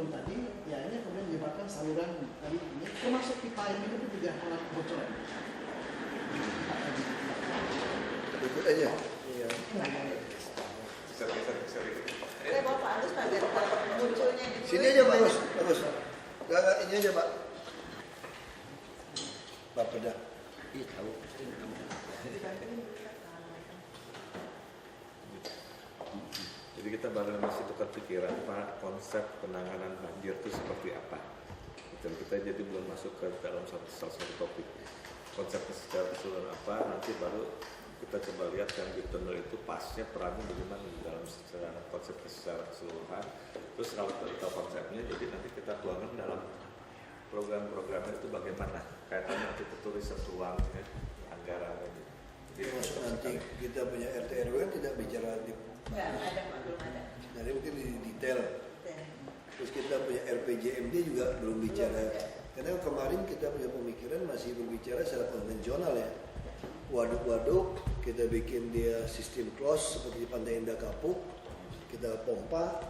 turun tadi, ya ini kemudian menyebabkan saluran tadi ini termasuk pipa ini itu juga mengalami kebocoran. Ikut aja. Iya. Bapak Agus pada munculnya di Sini aja bagus. Enggak ini aja Pak. Bapak dah. Iya tahu. Jadi kita bareng masih tukar pikiran Pak, konsep penanganan banjir itu seperti apa. Dan kita jadi belum masuk ke dalam salah satu topik. Konsepnya secara keseluruhan apa, nanti baru kita coba lihat yang di tunnel itu pasnya perannya bagaimana di dalam secara konsepnya secara keseluruhan. Terus kalau kita tahu konsepnya, jadi nanti kita tuangkan dalam program-programnya itu bagaimana. Kaitannya nanti tertulis ruang, ya, anggaran. Jadi Nanti kita punya RT RW kan tidak bicara di Enggak ada, belum ada. Jadi mungkin di detail. Terus kita punya RPJMD juga belum bicara. Karena kemarin kita punya pemikiran masih berbicara secara konvensional ya. Waduk-waduk kita bikin dia sistem close seperti di Pantai Indah Kapuk. Kita pompa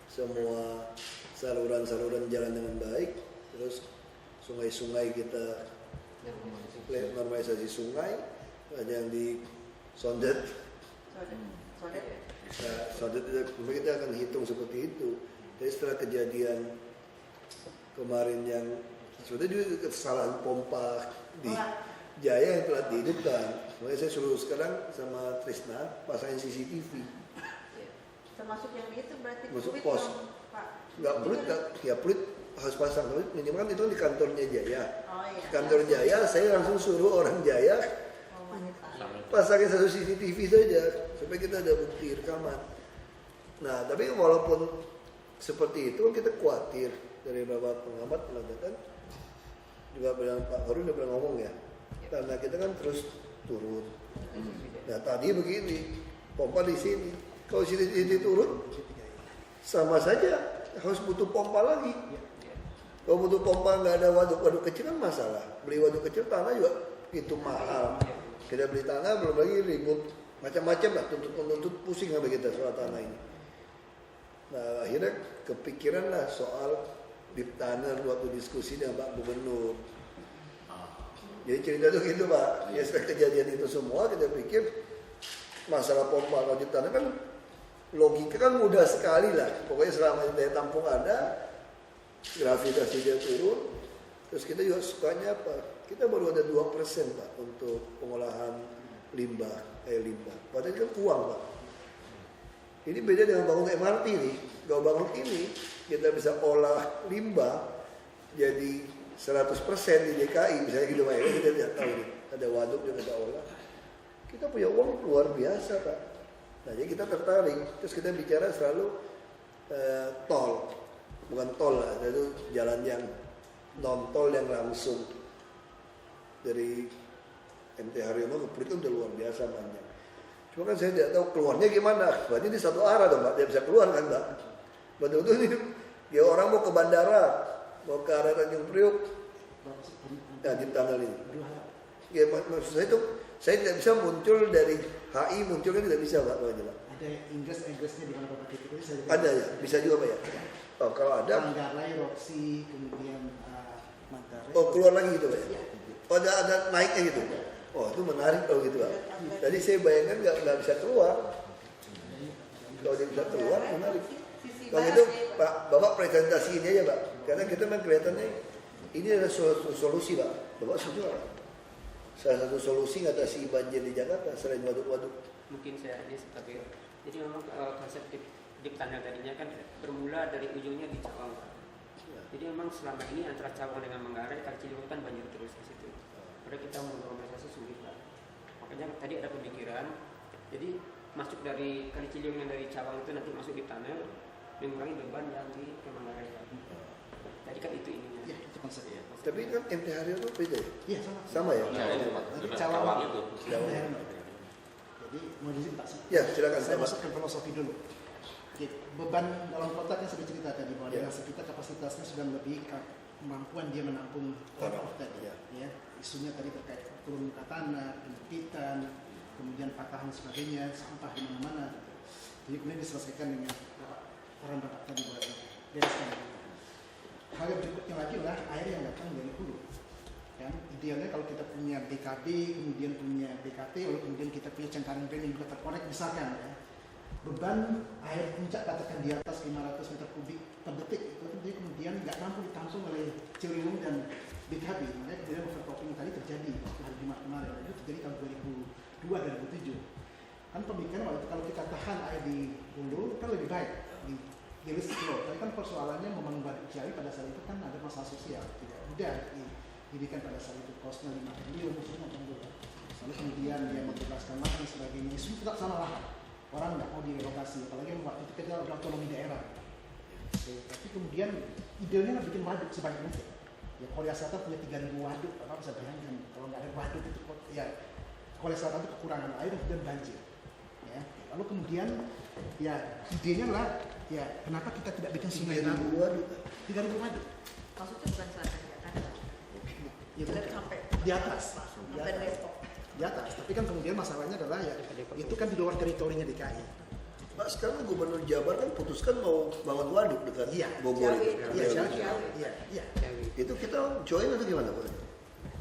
semua saluran-saluran jalan dengan baik. Terus sungai-sungai kita normalisasi sungai. Ada yang di Sondet. Sondet kita akan hitung seperti itu. Jadi setelah kejadian kemarin yang sebetulnya juga kesalahan pompa di Jaya yang telah dihidupkan. Makanya saya suruh sekarang sama Trisna pasangin CCTV. Termasuk yang itu berarti Masuk fluid pos. dong, Pak. Nggak pelit, ya pelit harus pasang pelit. Minimal kan itu di kantornya Jaya. Oh iya. Kantor Jaya, saya langsung suruh orang Jaya pasangin satu CCTV saja supaya kita ada bukti rekaman. Nah, tapi walaupun seperti itu kita khawatir dari beberapa pengamat mengatakan juga bilang Pak Harun udah pernah ngomong ya, karena kita kan terus turun. Nah tadi begini, pompa di sini, kalau sini turun sama saja harus butuh pompa lagi. Kalau butuh pompa nggak ada waduk-waduk kecil kan masalah. Beli waduk kecil tanah juga itu mahal. Kita beli tanah belum lagi ribut macam-macam lah, tuntut pusing sama kita soal tanah ini. Nah akhirnya kepikiran lah soal deep tunnel waktu diskusi dengan Pak Gubernur. Jadi cerita itu gitu Pak, ya setelah kejadian itu semua kita pikir masalah pompa kalau deep tunnel kan logika kan mudah sekali lah. Pokoknya selama daya tampung ada, gravitasi dia turun, terus kita juga sukanya apa? Kita baru ada 2% Pak untuk pengolahan limbah, air limbah. Padahal kan uang Pak. Ini beda dengan bangun MRT nih. Kalau bangun ini kita bisa olah limbah jadi 100% di DKI. Misalnya gitu Pak, kita tidak tahu nih. Ada waduk yang kita olah. Kita punya uang luar biasa Pak. Nah jadi kita tertarik. Terus kita bicara selalu tol. Bukan tol lah, itu jalan yang non-tol yang langsung. Dari MT Haryono ke Pluit udah luar biasa panjang. Cuma kan saya tidak tahu keluarnya gimana. Berarti di satu arah dong Pak, dia bisa keluar kan Pak. Betul-betul ini ya orang mau ke bandara, mau ke arah Tanjung Priok, ya di tunnel ini. Ya maksud saya itu, saya tidak bisa muncul dari HI, muncul kan tidak bisa Pak. Ada Inggrisnya di mana Bapak titik itu saya ada ya, bisa juga Pak ya. Oh kalau ada. Manggarai, Roksi, kemudian Manggarai. Oh keluar lagi gitu Pak ya. Oh ada naiknya gitu. Oh itu menarik kalau gitu Pak. Tadi saya bayangkan nggak bisa keluar. Kalau dia bisa keluar menarik. Kalau itu Pak, Bapak presentasi ini aja Pak. Karena kita memang kelihatannya ini adalah suatu solusi Pak. Bapak setuju Pak? Salah satu solusi ngatasi banjir di Jakarta selain waduk-waduk. Mungkin saya aja sebagai, jadi memang konsep deep tunnel tadinya kan bermula dari ujungnya di Cawang Pak. Jadi memang selama ini antara Cawang dengan Manggarai, Kali Ciliwung kan banjir terus di situ. Padahal kita mau normalisasi sulit Pak. Makanya tadi ada pemikiran, jadi masuk dari Kali Ciliwung yang dari Cawang itu nanti masuk di tunnel, mengurangi beban yang di Manggarai Pak. Tadi kan itu ininya. Ya, itu konsepnya. Tapi kan MT Haryono beda ya? Iya sama. Sama ya? Ya, itu Pak. Cawang itu. Jadi mau disini Pak. Ya silakan Saya Pak. masuk ke filosofi dulu. Oke, beban dalam kota kan sudah cerita tadi bahwa Ya. daerah kita kapasitasnya sudah melebihi kemampuan dia menampung tanah tadi. Ya. Ya, isunya tadi terkait turun muka tanah, penyempitan, kemudian patahan dan sebagainya, sampah di mana-mana. Jadi kemudian diselesaikan dengan peran Bapak tadi buat bereskan. PHB, kemudian punya BKT, lalu kemudian kita punya Cengkareng Drain yang juga terkonek misalkan ya. Beban air puncak katakan di atas 500 meter kubik per detik itu kemudian nggak mampu ditampung oleh Ciliwung dan BKB, makanya kemudian overtopping tadi terjadi hari Jumat kemarin. Itu terjadi tahun 2002 dan 2007. Kan pemikiran waktu kalau kita tahan air di hulu kan lebih baik di risk flow. Tapi kan persoalannya membangun waduk Ciawi pada saat itu kan ada masalah sosial, tidak mudah didirikan pada saat itu, kosnya 5 triliun musuhnya tunggu. Lalu kemudian dia membebaskan lahan dan sebagainya, isu tetap sama lahan. Orang nggak mau direlokasi, apalagi waktu itu kita udah otonomi daerah. Tapi kemudian idenya bikin waduk sebanyak mungkin. Ya Korea Selatan punya 3.000 waduk, apa bisa bayangkan kalau nggak ada waduk itu ya Korea Selatan itu kekurangan air dan banjir. Ya. Lalu kemudian ya idenya lah ya kenapa kita tidak bikin sungai baru? 3.000 waduk. Maksudnya bukan selatan Jakarta. Ya, Sampai di atas. sampai Depok. Di atas, tapi kan kemudian masalahnya adalah ya itu kan di luar teritorinya DKI. Pak, sekarang Gubernur Jabar kan putuskan mau bangun waduk dekat Bogor. Iya. Itu kita join atau gimana Pak?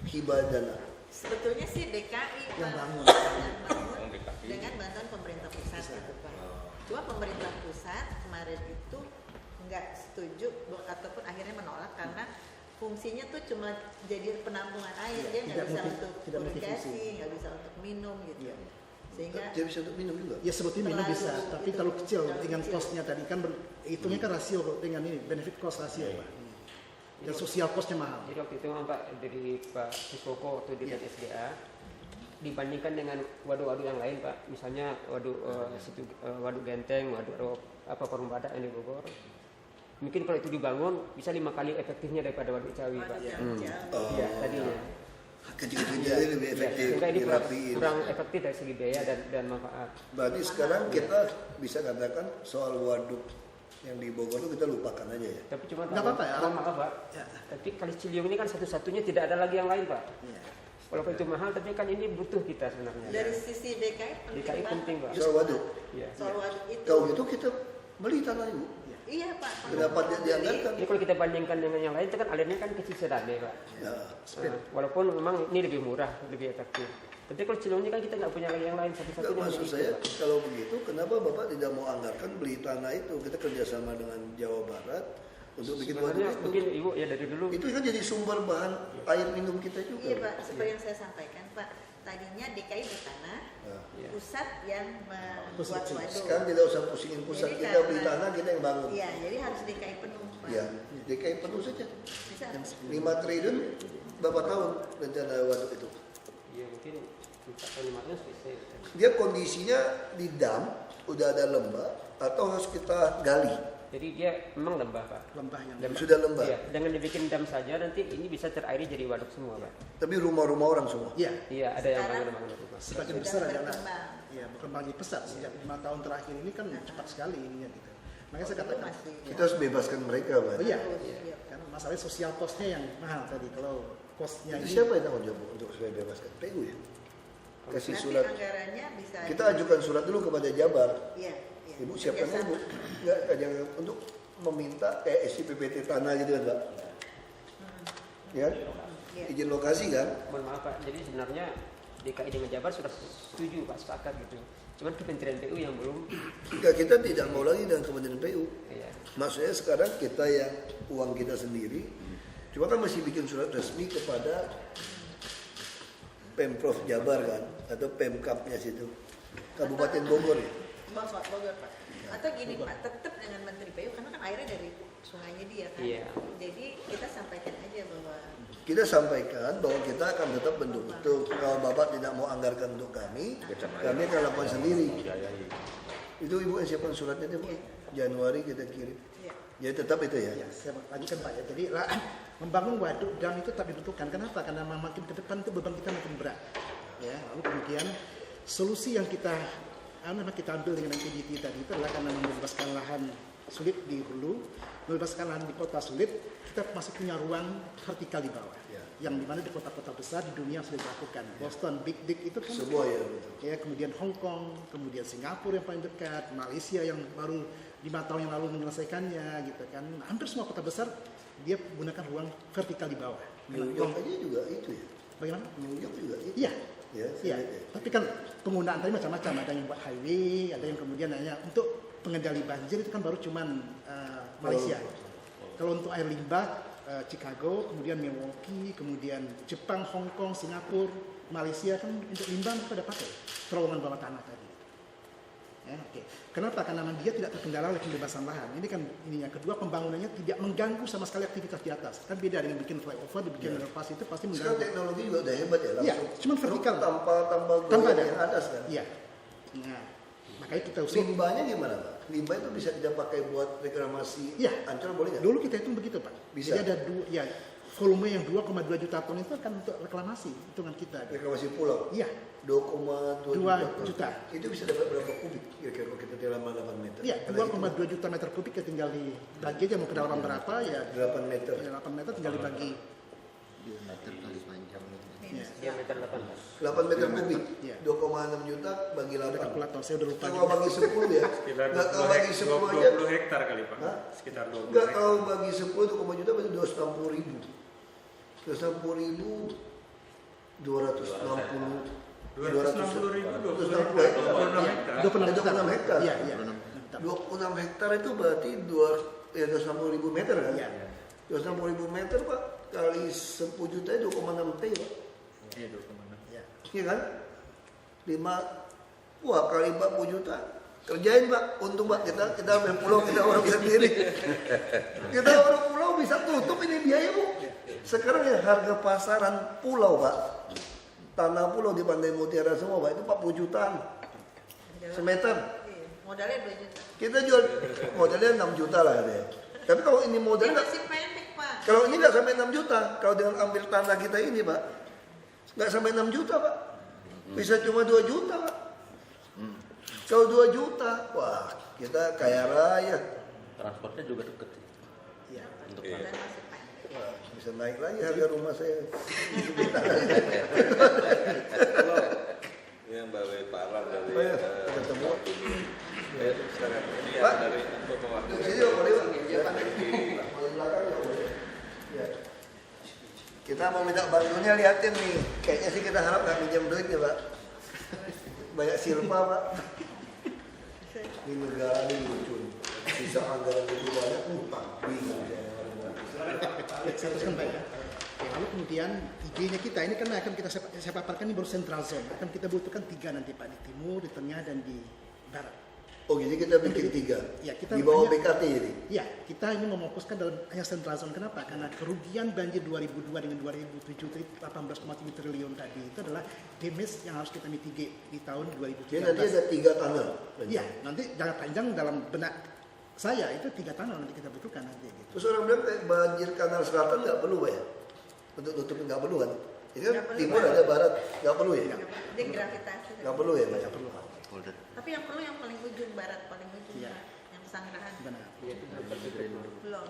Hibah dana. Sebetulnya sih DKI Yang Pak, bangun. dengan bantuan pemerintah pusat gitu Pak. Cuma pemerintah pusat kemarin itu nggak setuju ataupun akhirnya menolak karena fungsinya tuh cuma jadi penampungan air, dia nggak bisa untuk irigasi, nggak bisa untuk minum gitu. Sehingga Dia bisa untuk minum juga. Ya sebetulnya minum bisa, tapi itu, terlalu kecil terlalu dengan kecil. costnya tadi kan hitungnya kan rasio dengan ini benefit cost rasio Pak. Dan sosial costnya mahal. Jadi waktu itu Pak dari Pak Siswoko waktu di SDA dibandingkan dengan waduk-waduk yang lain Pak, misalnya waduk Genteng, waduk Parung Badak yang di Bogor. Mungkin kalau itu dibangun bisa 5 kali efektifnya daripada waduk Ciawi Pak. Iya tadinya. Kecil-kecil jadi lebih efektif, Sehingga ini dirapiin. kurang efektif dari segi biaya dan manfaat. Berarti sekarang kita bisa katakan soal waduk yang di Bogor itu kita lupakan aja ya. Tapi cuma Nggak apa-apa ya. maaf Pak. Ya. Tapi Kali Ciliwung ini kan satu-satunya, tidak ada lagi yang lain Pak. Iya. Walaupun itu mahal, tapi kan ini butuh kita sebenarnya. dari sisi DKI DKI penting Pak. Soal waduk. Iya. Soal waduk itu. Kalau gitu kita beli tanah Ibu. Iya Pak. Kenapa dia dianggarkan? Jadi kalau kita bandingkan dengan yang lain, itu kan alirnya kan kecil sedane Pak. Ya. Walaupun memang ini lebih murah, lebih efektif. Tapi kalau Ciliwung ini kan kita nggak punya lagi yang lain, Nggak, satu-satunya maksud hanya itu, saya Pak. kalau begitu kenapa Bapak tidak mau anggarkan beli tanah itu? Kita kerjasama dengan Jawa Barat untuk bikin waduk Sebenarnya itu. mungkin Ibu ya dari dulu Itu kan jadi sumber bahan air minum kita juga. Iya Pak, seperti yang saya sampaikan Pak. Tadinya DKI bertanah, Nah, ya. pusat yang membuat waduk. sekarang tidak usah pusingin pusat, Jadi kita beli karena- tanah kita yang bangun. Iya, jadi harus DKI penuh Pak. Ya, DKI penuh saja. Bisa. 5 triliun berapa tahun rencana waduk itu? Iya mungkin 4 atau 5 tahun selesai. Dia kondisinya di dam, udah ada lembah atau harus kita gali? Jadi dia memang lembah Pak. Lembah yang Lembah. Sudah lembah. Iya, dengan dibikin dam saja nanti ini bisa terairi jadi waduk semua Pak. Tapi rumah-rumah orang semua. Iya. Iya, ada yang Sekarang- bangun rumah. Sebagian Sudah besar adalah berkembang. ya berkembang pesat sejak 5 tahun terakhir ini kan cepat sekali ininya gitu. Makanya saya katakan Masih. Kita harus bebaskan mereka, Pak. oh iya, Iya. kan masalahnya sosial costnya yang mahal tadi. Kalau costnya Itu ini siapa yang tanggung jawab untuk supaya bebaskan? PU ya? Kasih Nanti surat. anggarannya bisa. Kita ajukan surat dulu kepada Jabar. Iya. Iya. Ibu siapkan Kerjasama. dulu. Enggak, jangan untuk meminta kayak SIPPT tanah gitu kan, Pak. Ya kan? Iya. Izin lokasi kan? Mohon maaf Pak, jadi sebenarnya DKI dengan Jabar sudah setuju Pak, sepakat gitu. Cuman Kementerian PU yang belum. Enggak, kita tidak mau lagi dengan Kementerian PU. Iya. Maksudnya sekarang kita yang uang kita sendiri. Cuma kan masih bikin surat resmi kepada Pemprov Jabar kan, atau Pemkapnya situ, Kabupaten Bogor ya. Bapak Bogor Pak. Atau gini Pak, tetap dengan Menteri PU karena kan airnya dari sungainya dia kan. Iya. Jadi kita sampaikan aja bahwa Kita sampaikan bahwa kita akan tetap bentuk. Kalau Bapak tidak mau anggarkan untuk kami akan lakukan sendiri. Itu Ibu yang siapkan suratnya itu, Bu. Januari kita kirim. ya, Jadi tetap itu ya. ya saya lanjutkan Pak ya. Jadi lah, membangun waduk dam itu tak dibutuhkan. Kenapa? Karena makin ke depan itu beban kita makin berat. Ya, lalu kemudian solusi yang kita ambil dengan NPDT tadi itu adalah karena membebaskan lahan sulit di hulu, membebaskan lahan di kota sulit, kita masih punya ruang vertikal di bawah. Ya. Yang dimana di kota-kota besar di dunia sudah dilakukan. Boston, Big Dick itu kan Semua ya. Betul. ya, kemudian Hong Kong, kemudian Singapura yang paling dekat, Malaysia yang baru 5 tahun yang lalu menyelesaikannya gitu kan. Hampir semua kota besar dia menggunakan ruang vertikal di bawah. New York aja juga itu ya. Bagaimana? New York juga. Iya. Ya, Iya, tapi kan penggunaan tadi macam-macam, ada yang buat highway, ada yang kemudian hanya untuk pengendali banjir itu kan baru cuman Malaysia. Kalau untuk air limbah Chicago, kemudian Milwaukee, kemudian Jepang, Hong Kong, Singapura, Malaysia kan untuk limbah mereka udah pakai terowongan bawah tanah tadi. Ya, oke. Kenapa? Karena dia tidak terkendala oleh pembebasan lahan. Ini kan ini yang kedua, pembangunannya tidak mengganggu sama sekali aktivitas di atas. Kan beda dengan bikin flyover, dibikin underpass itu pasti mengganggu. Sekarang teknologi juga udah hebat ya, Iya, langsung. cuman vertikal. Tanpa Tanpa goyang ada. yang atas kan. Iya. Nah, makanya kita usul. Limbahnya gimana Pak? Limbah itu bisa kita pakai buat reklamasi Iya. Ancol boleh nggak? Dulu kita hitung begitu Pak. Bisa. Jadi ada volume yang 2,2 juta ton itu kan untuk reklamasi, hitungan kita. Reklamasi pulau. Iya. 2,2 2 juta. Itu bisa dapat berapa kubik kira-kira kalau kita dalam 8 meter? Iya, Ada 2,2 juta meter kubik ya tinggal dibagi aja mau kedalaman berapa ya. 8 meter. Ya, 8 meter tinggal dibagi. 2 meter kali panjang. Iya. Diameter 18. 8 meter kubik. Iya. 2,6 juta bagi Ada 8. kalkulator, saya udah lupa. Kalau bagi 10 ya. Sekitar Nggak kalau bagi 10 aja. 20 hektar kali Pak. Hah? Sekitar 20 Enggak, hektar. kalau bagi 10 2,6 juta berarti 260.000. 260.000 260 260.000 260 hektar. 26 hektar. Iya, iya. 26 hektar itu berarti 260.000 meter kan? Iya. 260.000 meter Pak kali 10 juta 2,6 T Pak. Iya 2,6. Iya. Iya kan? 5 wah kali 40 juta. Kerjain Pak, untung Pak kita main pulau kita orang sendiri. Kita orang pulau bisa tutup ini biaya Bu. Sekarang ya harga pasaran pulau Pak. Tanah pulau di Pantai Mutiara semua Pak itu 40 jutaan semeter. Iya, modalnya 2 juta. Kita jual modalnya 6 juta lah katanya. Tapi kalau ini Dia modalnya masih pendek Pak. kalau ini nggak sampai 6 juta, kalau dengan ambil tanah kita ini Pak, nggak sampai 6 juta Pak, bisa cuma 2 juta Pak. Kalau 2 juta, wah kita kaya raya. Transportnya juga deket. Iya. Untuk Dan masih pendek. Wah, bisa naik lagi harga rumah saya. Halo. Ini yang Mbak Parah dari Oh iya, ketemu. sekarang ini Pak. yang dari untuk mewakili. Sini Pak, boleh Pak? Ya, boleh belakang ya boleh. Ya. Kita mau minta bantunya liatin nih. Kayaknya sih kita harap nggak minjem duit ya Pak. Banyak silpa Pak. Ini negara ini lucu. Bisa anggaran lebih banyak utang. Bingung saya. Saya teruskan Pak ya. Oke, lalu kemudian idenya kita ini kan akan kita saya paparkan ini baru central zone. Akan kita butuhkan 3 nanti Pak, di timur, di tengah dan di barat. Oh jadi kita bikin 3 Ya, kita di bawah hanya- BKT ini. Ya, kita ini mefokuskan dalam hanya central zone. Kenapa? Karena kerugian banjir 2002 dengan 2007 itu 18,7 triliun tadi itu adalah damage yang harus kita mitigate di tahun Jadi nanti 2013. ada 3 tunnel. Iya, nanti jangka panjang dalam benak saya itu 3 tunnel nanti kita butuhkan nanti gitu. Terus orang bilang kayak banjir kanal selatan nggak perlu Pak ya? Untuk tutupin nggak perlu kan? Ini kan Nggak perlu, timur Pak. ada barat nggak perlu ya? Dia gravitasi. Nggak perlu ya Pak? Nggak perlu. Tapi yang perlu yang paling ujung barat paling ujung Iya. Pak. Yang Pesanggerahan. Benar. Iya, itu berarti Belum.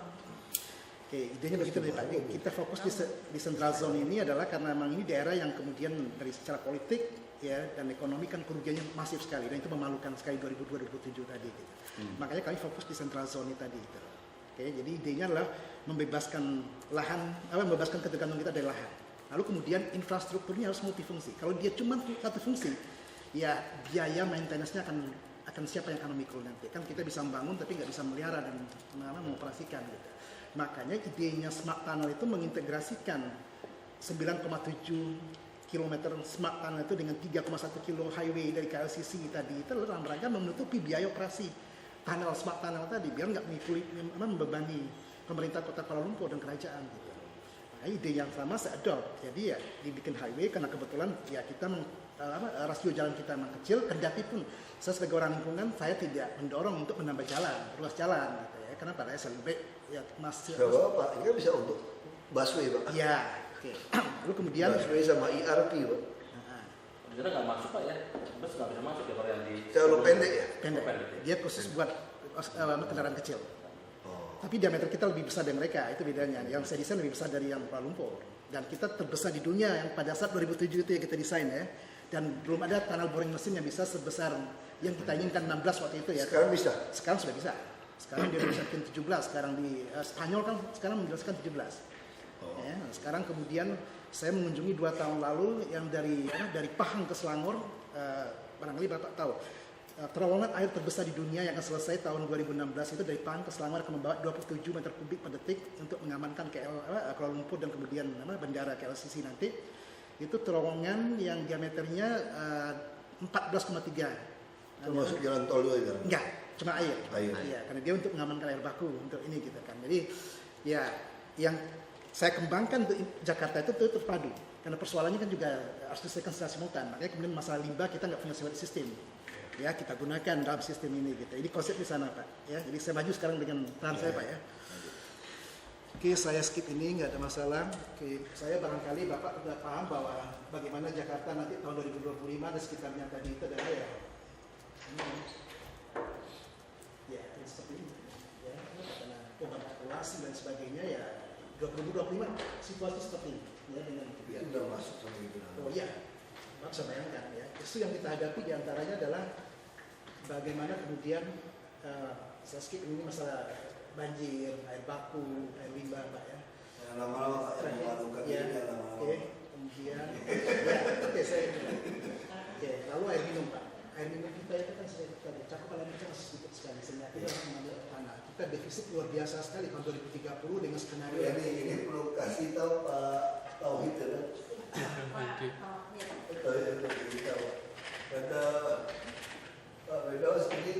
Oke, idenya begitu dari Pak. Kita fokus di central zone ini adalah karena memang ini daerah yang kemudian dari secara politik ya dan ekonomi kan kerugiannya masif sekali dan itu memalukan sekali 2002-2007 tadi. Gitu. Makanya kami fokus di central zone ini tadi. Gitu. Oke, jadi idenya adalah membebaskan lahan, membebaskan ketergantungan kita dari lahan. Lalu kemudian infrastrukturnya harus multifungsi. Kalau dia cuma satu fungsi, ya biaya maintenance-nya akan siapa yang akan memikul nanti. Kan kita bisa membangun tapi nggak bisa melihara dan mengoperasikan gitu. Makanya idenya Smart Tunnel itu mengintegrasikan 9,7 km Smart Tunnel itu dengan 3,1 kilo highway dari KLCC tadi itu dalam rangka menutupi biaya operasi tunnel Smart Tunnel tadi biar nggak membebani pemerintah Kota Kuala Lumpur dan kerajaan gitu. Nah, ide yang sama saya adopt. Jadi ya dibikin highway karena kebetulan ya kita rasio jalan kita memang kecil, kendati pun saya sebagai orang lingkungan saya tidak mendorong untuk menambah jalan, ruas jalan gitu ya. Karena pada saya lebih ya masih Gak apa-apa, ini kan bisa untuk busway Pak. ya, oke. Lalu kemudian Busway sama IRP Pak. Ternyata nggak masuk Pak ya, bus nggak bisa masuk ya kalau yang di Terlalu pendek ya? pendek. Dia khusus buat kendaraan kecil. Tapi diameter kita lebih besar dari mereka, itu bedanya. Yang saya desain lebih besar dari yang Kuala Lumpur. Dan kita terbesar di dunia yang pada saat 2007 itu yang kita desain ya. Dan belum ada tunnel boring mesin yang bisa sebesar yang kita inginkan 16 waktu itu ya. Sekarang bisa? Sekarang sudah bisa. Sekarang dia bisa bikin 17. Sekarang di Spanyol kan sekarang menjelaskan 17. Ya, sekarang kemudian Saya mengunjungi 2 tahun lalu yang dari Pahang ke Selangor, barangkali Bapak tahu. Terowongan air terbesar di dunia yang akan selesai tahun 2016 itu dari Pahang ke Selangor akan membawa 27 meter kubik per detik untuk mengamankan Kuala Lumpur dan kemudian bandara KLCC nanti. Itu terowongan yang diameternya 14,3. Termasuk jalan tol juga kan? Enggak, cuma air. Air. Karena dia untuk mengamankan air baku untuk ini gitu kan. Jadi ya yang saya kembangkan untuk Jakarta itu terpadu. Karena persoalannya kan juga harus diselesaikan secara simultan. Makanya kemudian masalah limbah kita nggak punya sewage system. Ya kita gunakan dalam sistem ini gitu. Jadi konsep di sana Pak. Ya, jadi saya maju sekarang dengan peran saya Pak ya. Oke, saya skip ini nggak ada masalah. Oke, saya barangkali Bapak sudah paham bahwa bagaimana Jakarta nanti tahun 2025 dan sekitarnya tadi itu adalah ya seperti ini. Ya, karena populasi dan sebagainya ya 2025 situasi seperti ini. Ya dengan Itu udah masuk sama itu. oh iya, Bapak bisa bayangkan ya. Isu yang kita hadapi diantaranya adalah bagaimana kemudian saya skip ini masalah banjir, air baku, air limbah Pak ya. Yang lama-lama Pak yang memalukan Ya, ini yang lama-lama. oke, kemudian lalu air minum Pak. Air minum kita itu kan cakupan air kita masih sedikit sekali sehingga kita harus mengambil tanah. Kita defisit luar biasa sekali tahun 2030 dengan skenario Ini perlu kasih tahu Pak Tauhid ya kan? Tauhid itu kita Pak. Kata Pak Firdaus ini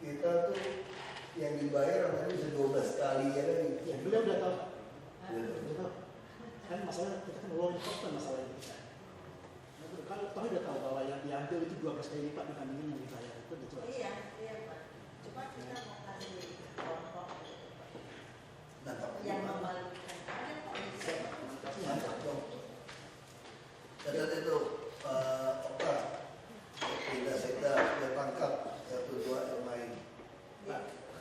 kita tuh yang dibayar namanya bisa 12 kali ya kan? ya, beliau udah tahu. Gitu. Udah tahu. Kan masalah kita kan law enforcement masalah ini kita. Kalau tahu udah tahu bahwa yang diambil itu 12 kali lipat dibandingin yang dibayar itu udah jelas. Iya, Pak. Cuma kita mau kasih kelompok Nah, tapi yang membalikkan ada kok bisa. mantap dong. Kata itu apa? Tidak sekda dia tangkap 1-2 yang main.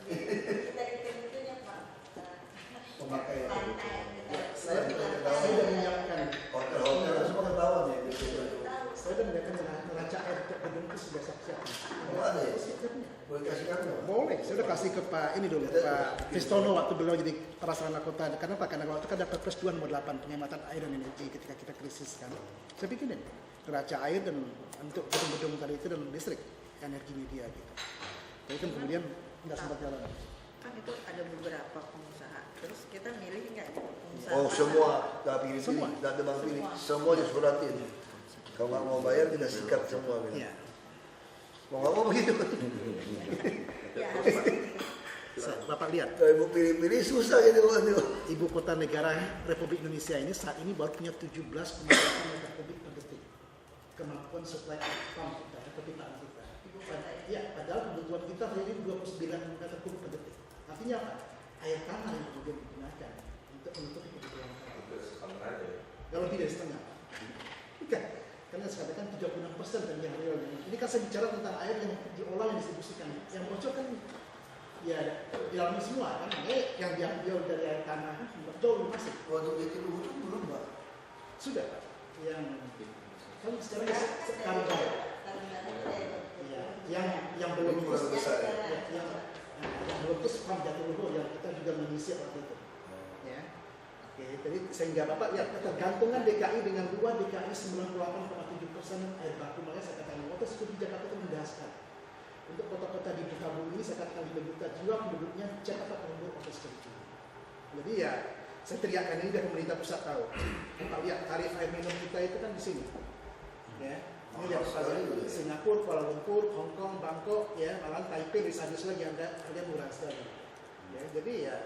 Kita itunya Pak. Pemakai Saya sudah menyiapkan hotel semua ketahuan ya gitu. saya sudah menyiapkan neraca air tiap gedung itu sudah siap-siap. Oh, ada ya? Siap-siapnya. Boleh kasih kami Pak? Boleh, saya udah kasih ke Pak ini dulu, Pak Kristono waktu beliau jadi Prasarana Kota. Karena waktu kan ada Perpres 2 nomor 8 penghematan air dan energi ketika kita krisis kan. Saya bikinin neraca air dan untuk gedung-gedung tadi itu dan listrik energi media gitu. Tapi kan kemudian nggak sempat jalan. Kan itu ada beberapa pengusaha. Terus kita milih nggak gitu pengusaha? Oh semua, nggak pilih-pilih, Semua. nggak tebang pilih, semua disuratin. Kalau nggak mau bayar kita sikat semua. Iya. Mau nggak mau begitu. Ya, Bapak lihat, Kalau ibu pilih-pilih susah gitu Pak. ibu kota negara Republik Indonesia ini saat ini baru punya 17,8 meter kubik per detik kemampuan supply pump kita, kepipaan kita. Ya, padahal kebutuhan kita hari ini 29 meter kubik per detik. Artinya apa? Air tanah yang kemudian digunakan untuk menutupi kebutuhan kita. Kalau lebih dari setengah. Bukan. Karena saya katakan 36% dari yang real. Ini kan saya bicara tentang air yang diolah yang distribusikan. Yang bocor kan ya dialami semua kan. Yang diambil dari air tanah kan jauh lebih masif. Waktu itu dulu belum Pak. Sudah Pak. Yang kan sekarang sekarang ya, yang belum Ini kurang besar ya. yang belum itu spam jatuh luhur yang kita juga mengisi waktu itu. Ya. Oke, jadi sehingga Bapak lihat ketergantungan DKI dengan luas DKI 98,7% air baku. Makanya saya katakan kota seperti Jakarta itu mendasar. Untuk kota-kota di muka bumi ini saya katakan 5 juta jiwa penduduknya Jakarta penduduk kota seperti itu. Jadi ya saya teriakkan ini biar pemerintah pusat tahu. Bapak lihat tarif air minum kita itu kan di sini. Ya. Ini lihat sekali Singapura, Kuala Lumpur, Hong Kong, Bangkok, ya, malah Taipei di sana lagi ada murah sekali. Ya, jadi ya,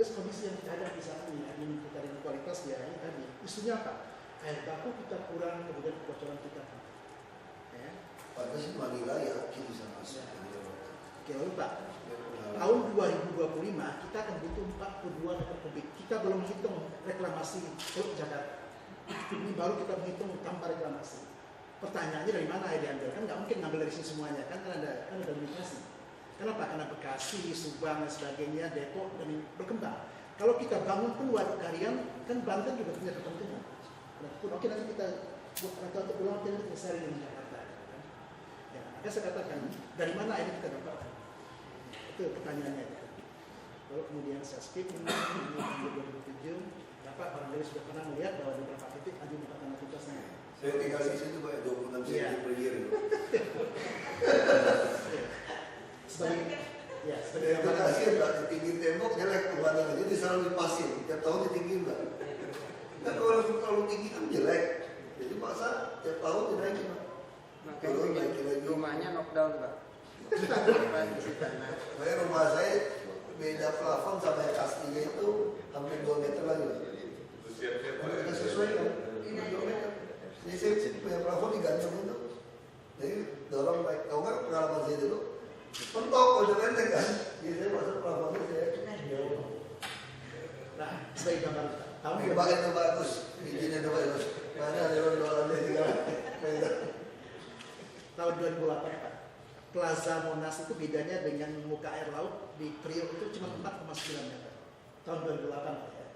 terus kondisi yang kita hadapi saat ini, air minum kita dengan kualitas ya ini tadi. Isunya apa? Air baku kita kurang, kemudian kebocoran kita. Ya. Padahal sih Manila ya kita bisa masuk. Oke, lalu Pak, tahun 2025 kita akan butuh 42 meter kubik. Kita belum hitung reklamasi Teluk Jakarta. Ini baru kita menghitung tanpa reklamasi. Pertanyaannya dari mana air diambil? Kan nggak mungkin ngambil dari sini semuanya kan ada limitasi. Kenapa? Karena Bekasi, Subang dan sebagainya, Depok dan berkembang. Kalau kita bangun pun waduk Karian, kan Banten juga punya kepentingan. Oke nanti kita buat rata untuk pulang kita selesai dengan Jakarta. Kan? Ya, maka saya katakan dari mana air kita dapatkan? Itu pertanyaannya. kemudian saya skip ini tahun 2007. Bapak barangkali sudah pernah melihat bahwa di beberapa titik ada buka tanah tugasnya. Saya tinggal di situ Pak, 26 cm per year. Sebagai ya, sebagai Itu gambaran. kasihan Pak, ditinggiin tembok jelek pemandangan, jadi selalu dipasin, tiap tahun ditinggiin Pak. Kan kalau terlalu tinggi kan jelek, jadi masa tiap tahun dinaikin Pak. Kalau naikin lagi. Rumahnya knockdown Pak. Saya rumah saya beda plafon sama yang aslinya itu hampir 2 meter lagi Pak. Kita sesuai kan? 2 meter. Jadi saya punya plafon digantung itu. Jadi dorong naik, tahu nggak pengalaman saya dulu? Pentok udah pendek kan? Jadi saya masuk plafonnya saya jauh. Nah, sebagai gambaran tahun Pak itu bagus, izinnya itu bagus. Mana ada dolarnya tinggal. tahun 2008 Pak. Plaza Monas itu bedanya dengan muka air laut di Priok itu cuma 4,9 meter. Tahun 2008 Pak ya.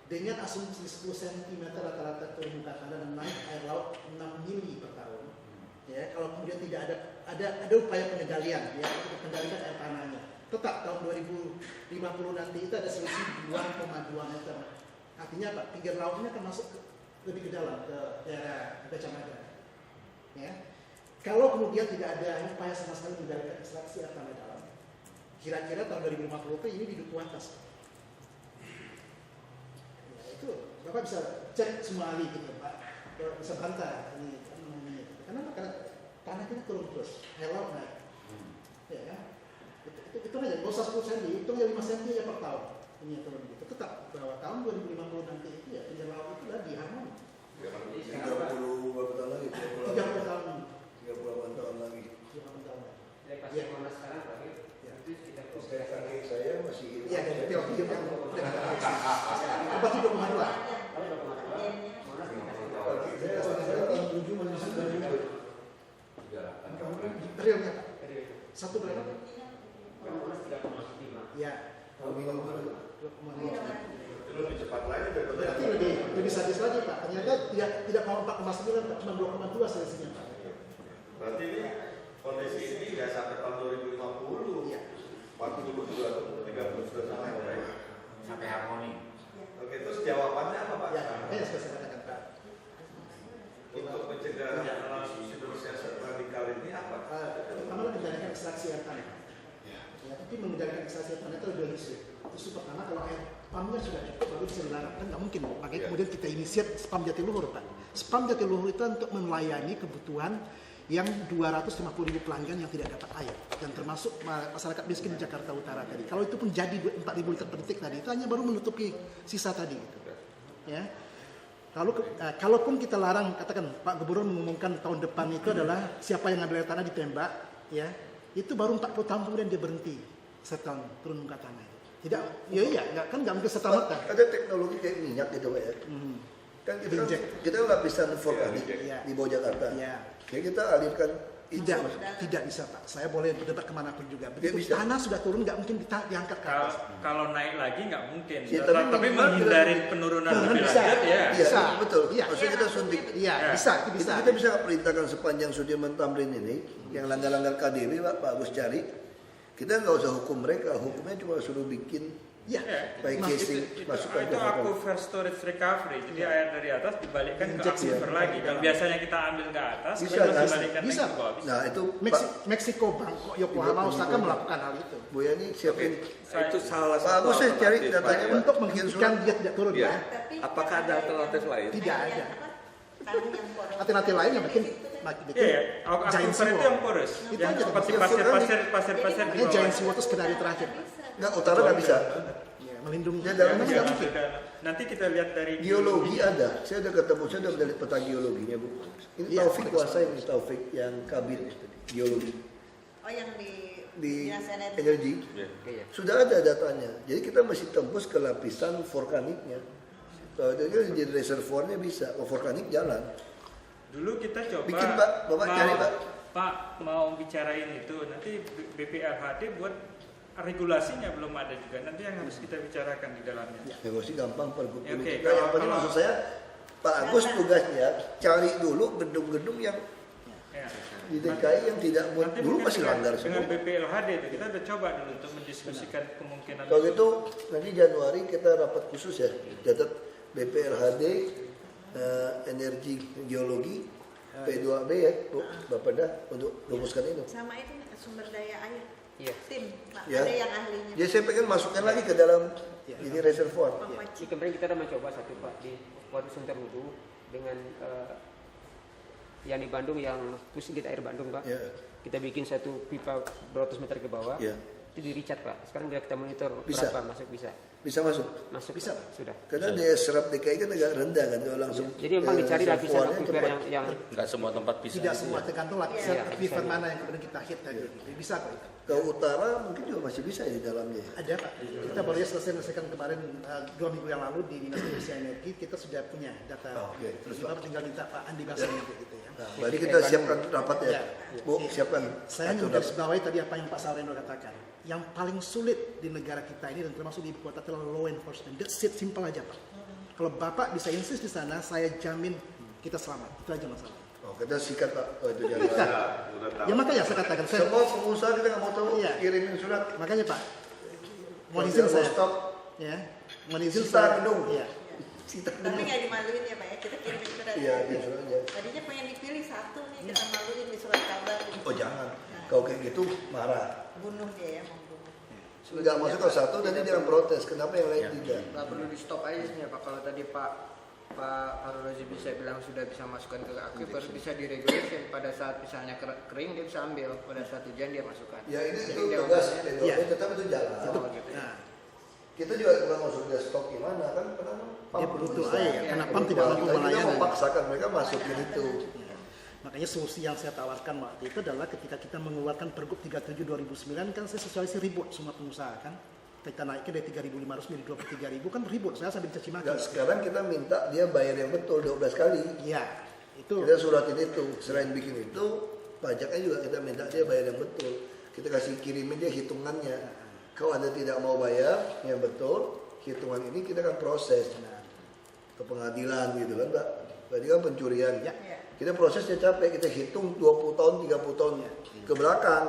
Dengan asumsi 10 cm rata-rata turun muka tanah dan naik air laut 6 mili per tahun. Ya, kalau kemudian tidak ada upaya pengendalian ya untuk mengendalikan air tanahnya. Tetap tahun 2050 nanti itu ada selisih 2,2 meter. Artinya apa? Pinggir lautnya akan masuk lebih ke dalam ke daerah Gajah Mada. Ya. Kalau kemudian tidak ada upaya sama sekali mengendalikan ekstraksi air tanah dalam, kira-kira tahun 2050 itu ini di duku atas. Ya, itu Bapak bisa cek semua ahli gitu Pak, bisa bantah ini karena tanah kita turun terus, air laut naik. Ya kan? Itu aja, nggak usah 10 cm, hitungnya 5 cm ya per tahun. Ini yang turun gitu. Tetap bahwa tahun 2050 nanti itu ya pinggir laut itu lagi harmoni. 30 berapa tahun lagi? 30 tahun. 38 tahun lagi. 30 tahun. Dari pas Ya. Monas sekarang Pak, Ya. itu sekitar Kakek saya masih hidup. Iya, dari teori yang apa sih 22? Kalau 2,2 Monas dikasih Kakek saya tahun 7 masih sudah hidup. Realnya Pak. dari itu. Satu berapa? Kan Monas 3,5. Ya. Tahun ini 2,5. Lebih cepat lagi Berarti lebih sadis lagi Pak. Ternyata tidak mau 4,9 Pak, cuma 2,2 selisihnya Pak. Berarti ini kondisi ini nggak sampai tahun 2050. Iya. 40 juga atau 30 sudah sampai. Sampai harmoni. Oke, terus jawabannya apa Pak? Ya, makanya sudah saya katakan Pak. Untuk mencegah siasat radikal ini apa? Pertama mengendalikan ekstraksi air tanah. Ya, tapi mengendalikan ekstraksi air tanah itu lebih sulit. Itu pertama kalau air spamnya sudah cukup baru bisa dilarang, kan nggak mungkin. Makanya kemudian kita inisiat spam Jatiluhur Pak. Spam Jatiluhur itu untuk melayani kebutuhan yang 250.000 pelanggan yang tidak dapat air, dan termasuk masyarakat miskin di Jakarta Utara tadi. Kalau itu pun jadi 4.000 liter per detik tadi, itu hanya baru menutupi sisa tadi. Gitu. Ya. Lalu kalaupun kita larang, katakan Pak Gubernur mengumumkan tahun depan itu adalah siapa yang ngambil air tanah ditembak, ya, itu baru 40 tahun kemudian dia berhenti setahun turun muka tanah. Tidak, nggak mungkin serta-merta. Ada teknologi kayak minyak gitu Pak ya. Kan kita lapisan vulkanik Iya. di bawah Jakarta. Iya. Jadi kita alirkan itu. Tidak bisa Pak. Saya boleh berdebat kemanapun juga. Begitu bisa. tanah sudah turun nggak mungkin diangkat ke atas. Kalau naik lagi nggak mungkin. Ya, tapi tapi menghindari penurunan lebih bisa. lanjut ya. Iya, Bisa. betul. Iya. Maksudnya kita suntik. Iya, Ya. bisa, itu bisa. Kita bisa perintahkan sepanjang Sudirman Tamrin ini yang langgar-langgar KDB Pak Agus cari. Kita nggak usah hukum mereka, hukumnya cuma suruh bikin Ya. baik casing masukkan Itu ke aquifer storage recovery. Jadi air dari atas dibalikan ke Injeksi. aquifer lagi. Yang biasanya kita ambil ke atas, Bisa, terus kan? dibalikan lagi Bisa. ke bawah. Bisa. Nah itu Meksiko, Bangkok, Yokohama, Osaka melakukan hal itu Bu Yani siapin. Itu salah Pak satu Agus saya cari alternatif, datanya Pak. Pak. untuk Bikin menghentikan surat. dia tidak turun. Iya. Ya. Tapi Apakah ada alternatif lain? Tidak ada. Tanah yang poros. Alternatif lain yang bikin Iya, ya. giant Aquifer itu seawall. yang porous. Itu Yang aja. seperti Yang pasir-pasir Jadi di Ini bawah. giant seawall itu skenario terakhir. Nggak, utara nggak bisa. Ya, melindungi. Dia dalam Memang bisa. nggak mungkin. Nanti kita lihat dari Geologi ada. Saya udah ketemu, saya udah melihat peta geologinya Bu. Ini Iya, Taufik kuasa ini Taufik yang kabin geologi Oh yang di Dinas energi. Iya. Sudah ada datanya. Jadi kita masih tembus ke lapisan vulkaniknya. Kalau itu jadi reservoirnya bisa. Kalau vulkanik jalan. dulu kita coba Bikin, Pak. Bapak cari, Pak. Pak mau bicarain itu nanti BPRHD buat regulasinya belum ada juga. Nanti yang harus kita bicarakan di dalamnya. Negosiasi gampang pergub Ya, politik. oke, Nah, yang kalau- penting maksud saya Pak Agus tugasnya cari dulu gedung-gedung yang Ya. Di DKI yang tidak Nanti dulu mungkin masih langgar dengan semua. BPLHD itu kita udah coba dulu untuk mendiskusikan kemungkinan. Kalau gitu nanti Januari kita rapat khusus ya, catat BPLHD, energi geologi, P2B ya, Bu, Bapeda untuk rumuskan itu. Sama itu sumber daya air. Iya. Tim, Pak, Ya. ada yang ahlinya. Jadi saya pengen masukkan lagi ke dalam ini reservoir. Di kemarin kita udah mencoba satu Pak di Waduk Sunterludu dengan yang di Bandung yang mesin air Bandung Pak. Ya. Kita bikin satu pipa beratus meter ke bawah. Ya. Itu di Richard Pak. Sekarang kita monitor Bisa. berapa masuk bisa. Bisa masuk. Masuk Bisa, Pak. Sudah. Karena daya serap DKI kan agak rendah kan kalau langsung. Jadi memang dicari lapisan reservoirnya aquifer cepat. yang Nggak semua tempat bisa. Tidak semua, tergantung lapisan Iya, aquifer bisa. mana yang kemudian kita hit tadi. Bisa kok itu. Ke utara mungkin juga masih bisa di dalamnya. Ada Pak. Kita baru selesaikan kemarin 2 minggu yang lalu di Dinas Industri Energi, kita sudah punya data. Oh, oke. Terus Bapak tinggal minta Pak Andi Basarnya gitu ya. Nah, berarti kita siapkan rapat ya. Bu, siapkan. Saya satu hanya garis rapat. bawahi tadi apa yang Pak Saureno katakan. Yang paling sulit di negara kita ini dan termasuk di ibu kota adalah law enforcement. That's it, simple aja Pak. Kalau Bapak bisa insist di sana, saya jamin kita selamat. Itu aja masalah. Oh, kita sikat Pak. Oh, itu jangan. Udah tahu. Ya makanya saya katakan, saya, Semua pengusaha kita nggak mau tahu Iya. kirimin surat. makanya Pak, mohon Kalau izin tidak mau saya. stop. Ya, mohon izin Sita saya. gedung. Iya. Kita Tapi nggak dimaluin ya Pak ya, kita kirim surat. Iya, kirim surat aja. Tadinya pengen dipilih satu nih, kita maluin di surat kabar. Oh jangan. Kalau kayak gitu marah. Bunuh dia ya, membunuh. Nggak masuk ke satu nanti dia akan protes. Kenapa yang lain tidak? Nggak perlu di stop aja sih ya Pak. Kalau tadi Pak Harun Razi bisa bilang sudah bisa masukkan ke aquifer, bisa diregulasi pada saat misalnya kering dia bisa ambil, pada saat hujan dia masukkan. Ya ini Jadi itu dia tugas obatnya- Iya. P2P tetap itu jalan. Oh, gitu. Nah, Kita juga bukan mau sudah stok gimana kan karena dia butuh bisa. air, karena PAM tidak mampu Kita melayani. memaksakan mereka masukin itu. Ya. Makanya solusi yang saya tawarkan waktu itu adalah ketika kita mengeluarkan Pergub 37 2009 kan saya sosialisasi ribut semua pengusaha kan. Kita naikkan dari 3.500 menjadi 23.000 kan ribut, saya sambil caci maki. Nah, sekarang kita minta dia bayar yang betul 12 kali. Iya, itu Kita suratin itu. Selain bikin itu, pajaknya juga kita minta dia bayar yang betul. Kita kasih kirimin dia hitungannya. Kalau Anda tidak mau bayar yang betul, hitungan ini kita akan proses ke pengadilan gitu kan, Pak. Berarti kan pencurian. Ya. Kita prosesnya capek, kita hitung 20 tahun, 30 tahun ke belakang,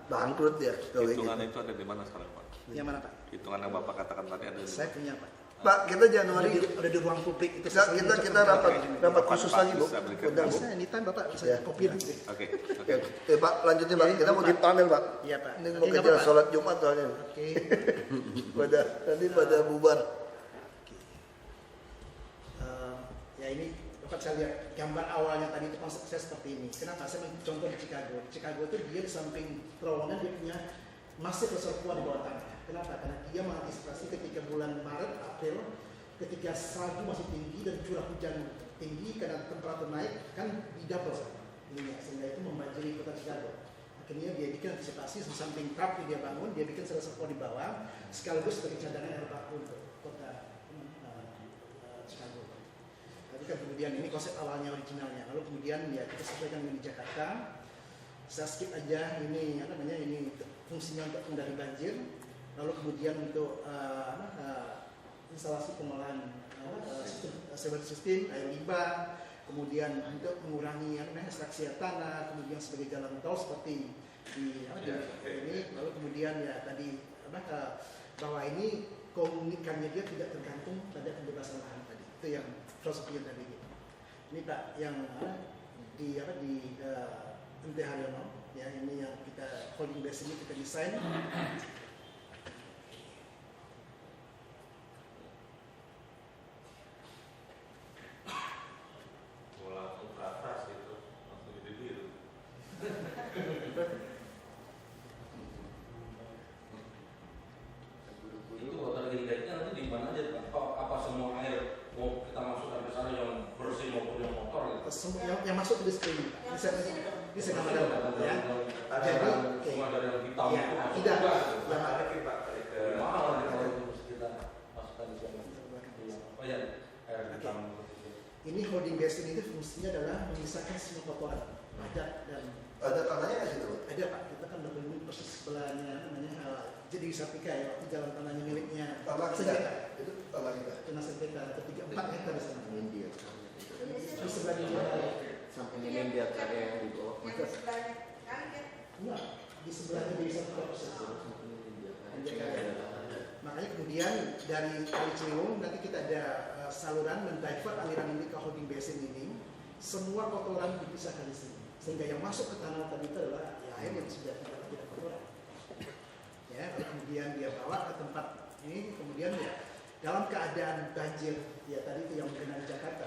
bangkrut ya. Kalau kayak Hitungan gitu. itu ada di mana sekarang Pak? yang mana Pak? Hitungan yang Bapak katakan tadi ada di Saya mana? punya Pak. Pak, kita Udah Januari di ruang publik itu. kita rapat khusus lagi, Bu. Bisa berikan Undang, Bu. Bisa anytime Bapak bisa Ya. kopi dulu. Oke. Pak, lanjutin Pak. Kita mau di panel, Pak. Iya Pak. Ini Oke, mau nggak kejar apa-apa. sholat Jumat soalnya. Oke. Pada bubar. Ya ini Bapak saya lihat gambar awalnya tadi itu konsep saya seperti ini. Kenapa? Saya contoh di Chicago. Di Chicago itu dia di samping terowongan dia punya masif reservoir di bawah tanah. Kenapa? Karena dia mengantisipasi ketika bulan Maret, April, ketika salju masih tinggi dan curah hujan tinggi karena temperatur naik kan di double minyak sehingga itu membanjiri kota Chicago. Akhirnya dia bikin antisipasi di samping trap yang dia bangun, dia bikin reservoir di bawah sekaligus sebagai cadangan air baku untuk kota Chicago. Tapi kan kemudian ini konsep awalnya originalnya, lalu kemudian ya kita sesuaikan dengan di Jakarta. Saya skip aja ini apa namanya ini fungsinya untuk menghindari banjir, lalu kemudian untuk instalasi pengolahan sewer sistem air limbah, kemudian untuk mengurangi ekstraksi air tanah, kemudian sebagai jalan tol seperti di ini, lalu kemudian ya tadi bahwa ini komunikannya dia tidak tergantung pada pembebasan lahan tadi, itu yang filosofinya tadi gitu. Ini Pak yang di MT Haryono ya, ini yang kita holding base ini kita desain. Langsung ke atas gitu, langsung jadi biru. Itu water inletnya nanti di mana aja Pak? Apa semua air mau kita masukkan ke sana yang bersih maupun yang kotor gitu? Semua yang masuk di screen bisa gambar ya. Jadi oke. Semua dari yang hitam Ya, itu masuk tidak. juga. Yang Gimana kalau harus kita masukkan di sana? Oh ya, air hitam. ini holding basin itu fungsinya adalah memisahkan semua kotoran padat dan Ada tanahnya nggak situ? ada Pak, kita kan berbunyi persis sebelahnya namanya jadi Sapika ya, waktu jalan tanahnya miliknya Tanah kita. Sengketa. Itu tanah kita. Tanah sengketa ada 4 hektar di sana. Di sebelah dia samping ini biar ada yang di bawah. Yang sebelahnya kali kan? Enggak, di sebelahnya bisa 3%. Makanya kemudian dari Kali Ciliwung nanti kita ada saluran mendivert aliran ini ke holding basin ini, semua kotoran dipisahkan di sini, sehingga yang masuk ke tanah tadi itu adalah ya, air yang sudah tidak kotoran. Ya, lalu kemudian dia bawa ke tempat ini, kemudian ya dalam keadaan banjir ya tadi itu yang mengenai Jakarta,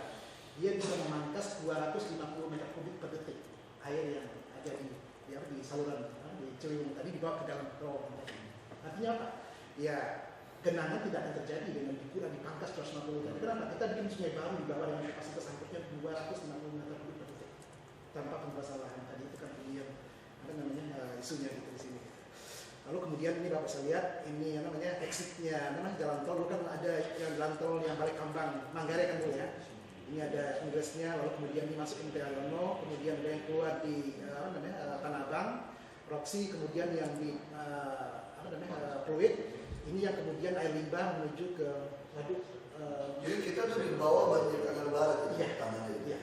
dia bisa memangkas 250 meter kubik per detik air yang ada di saluran di Ciliwung tadi dibawa ke dalam terowongan. Artinya apa? Ya genangan tidak akan terjadi dengan dikurang dipangkas 250 meter. Kenapa? Kita bikin sungai baru di bawah dengan kapasitas angkutnya 250 meter kubik per detik tanpa pembahasan lahan. Tadi itu kan kemudian apa namanya isunya gitu di sini. Lalu kemudian ini Bapak bisa lihat ini yang namanya exitnya, namanya jalan tol. Lalu kan ada yang jalan tol yang balik Kambang Manggarai kan dulu ya. Ini ada inggrisnya, lalu kemudian dimasukin ke Aliono, kemudian ada yang keluar di Tanah Abang, Roxy, kemudian yang di Pluit. Ini yang kemudian air limbah menuju ke waduk. Jadi kita tuh di bawah banjir kanal barat Iya. tanahnya. Iya.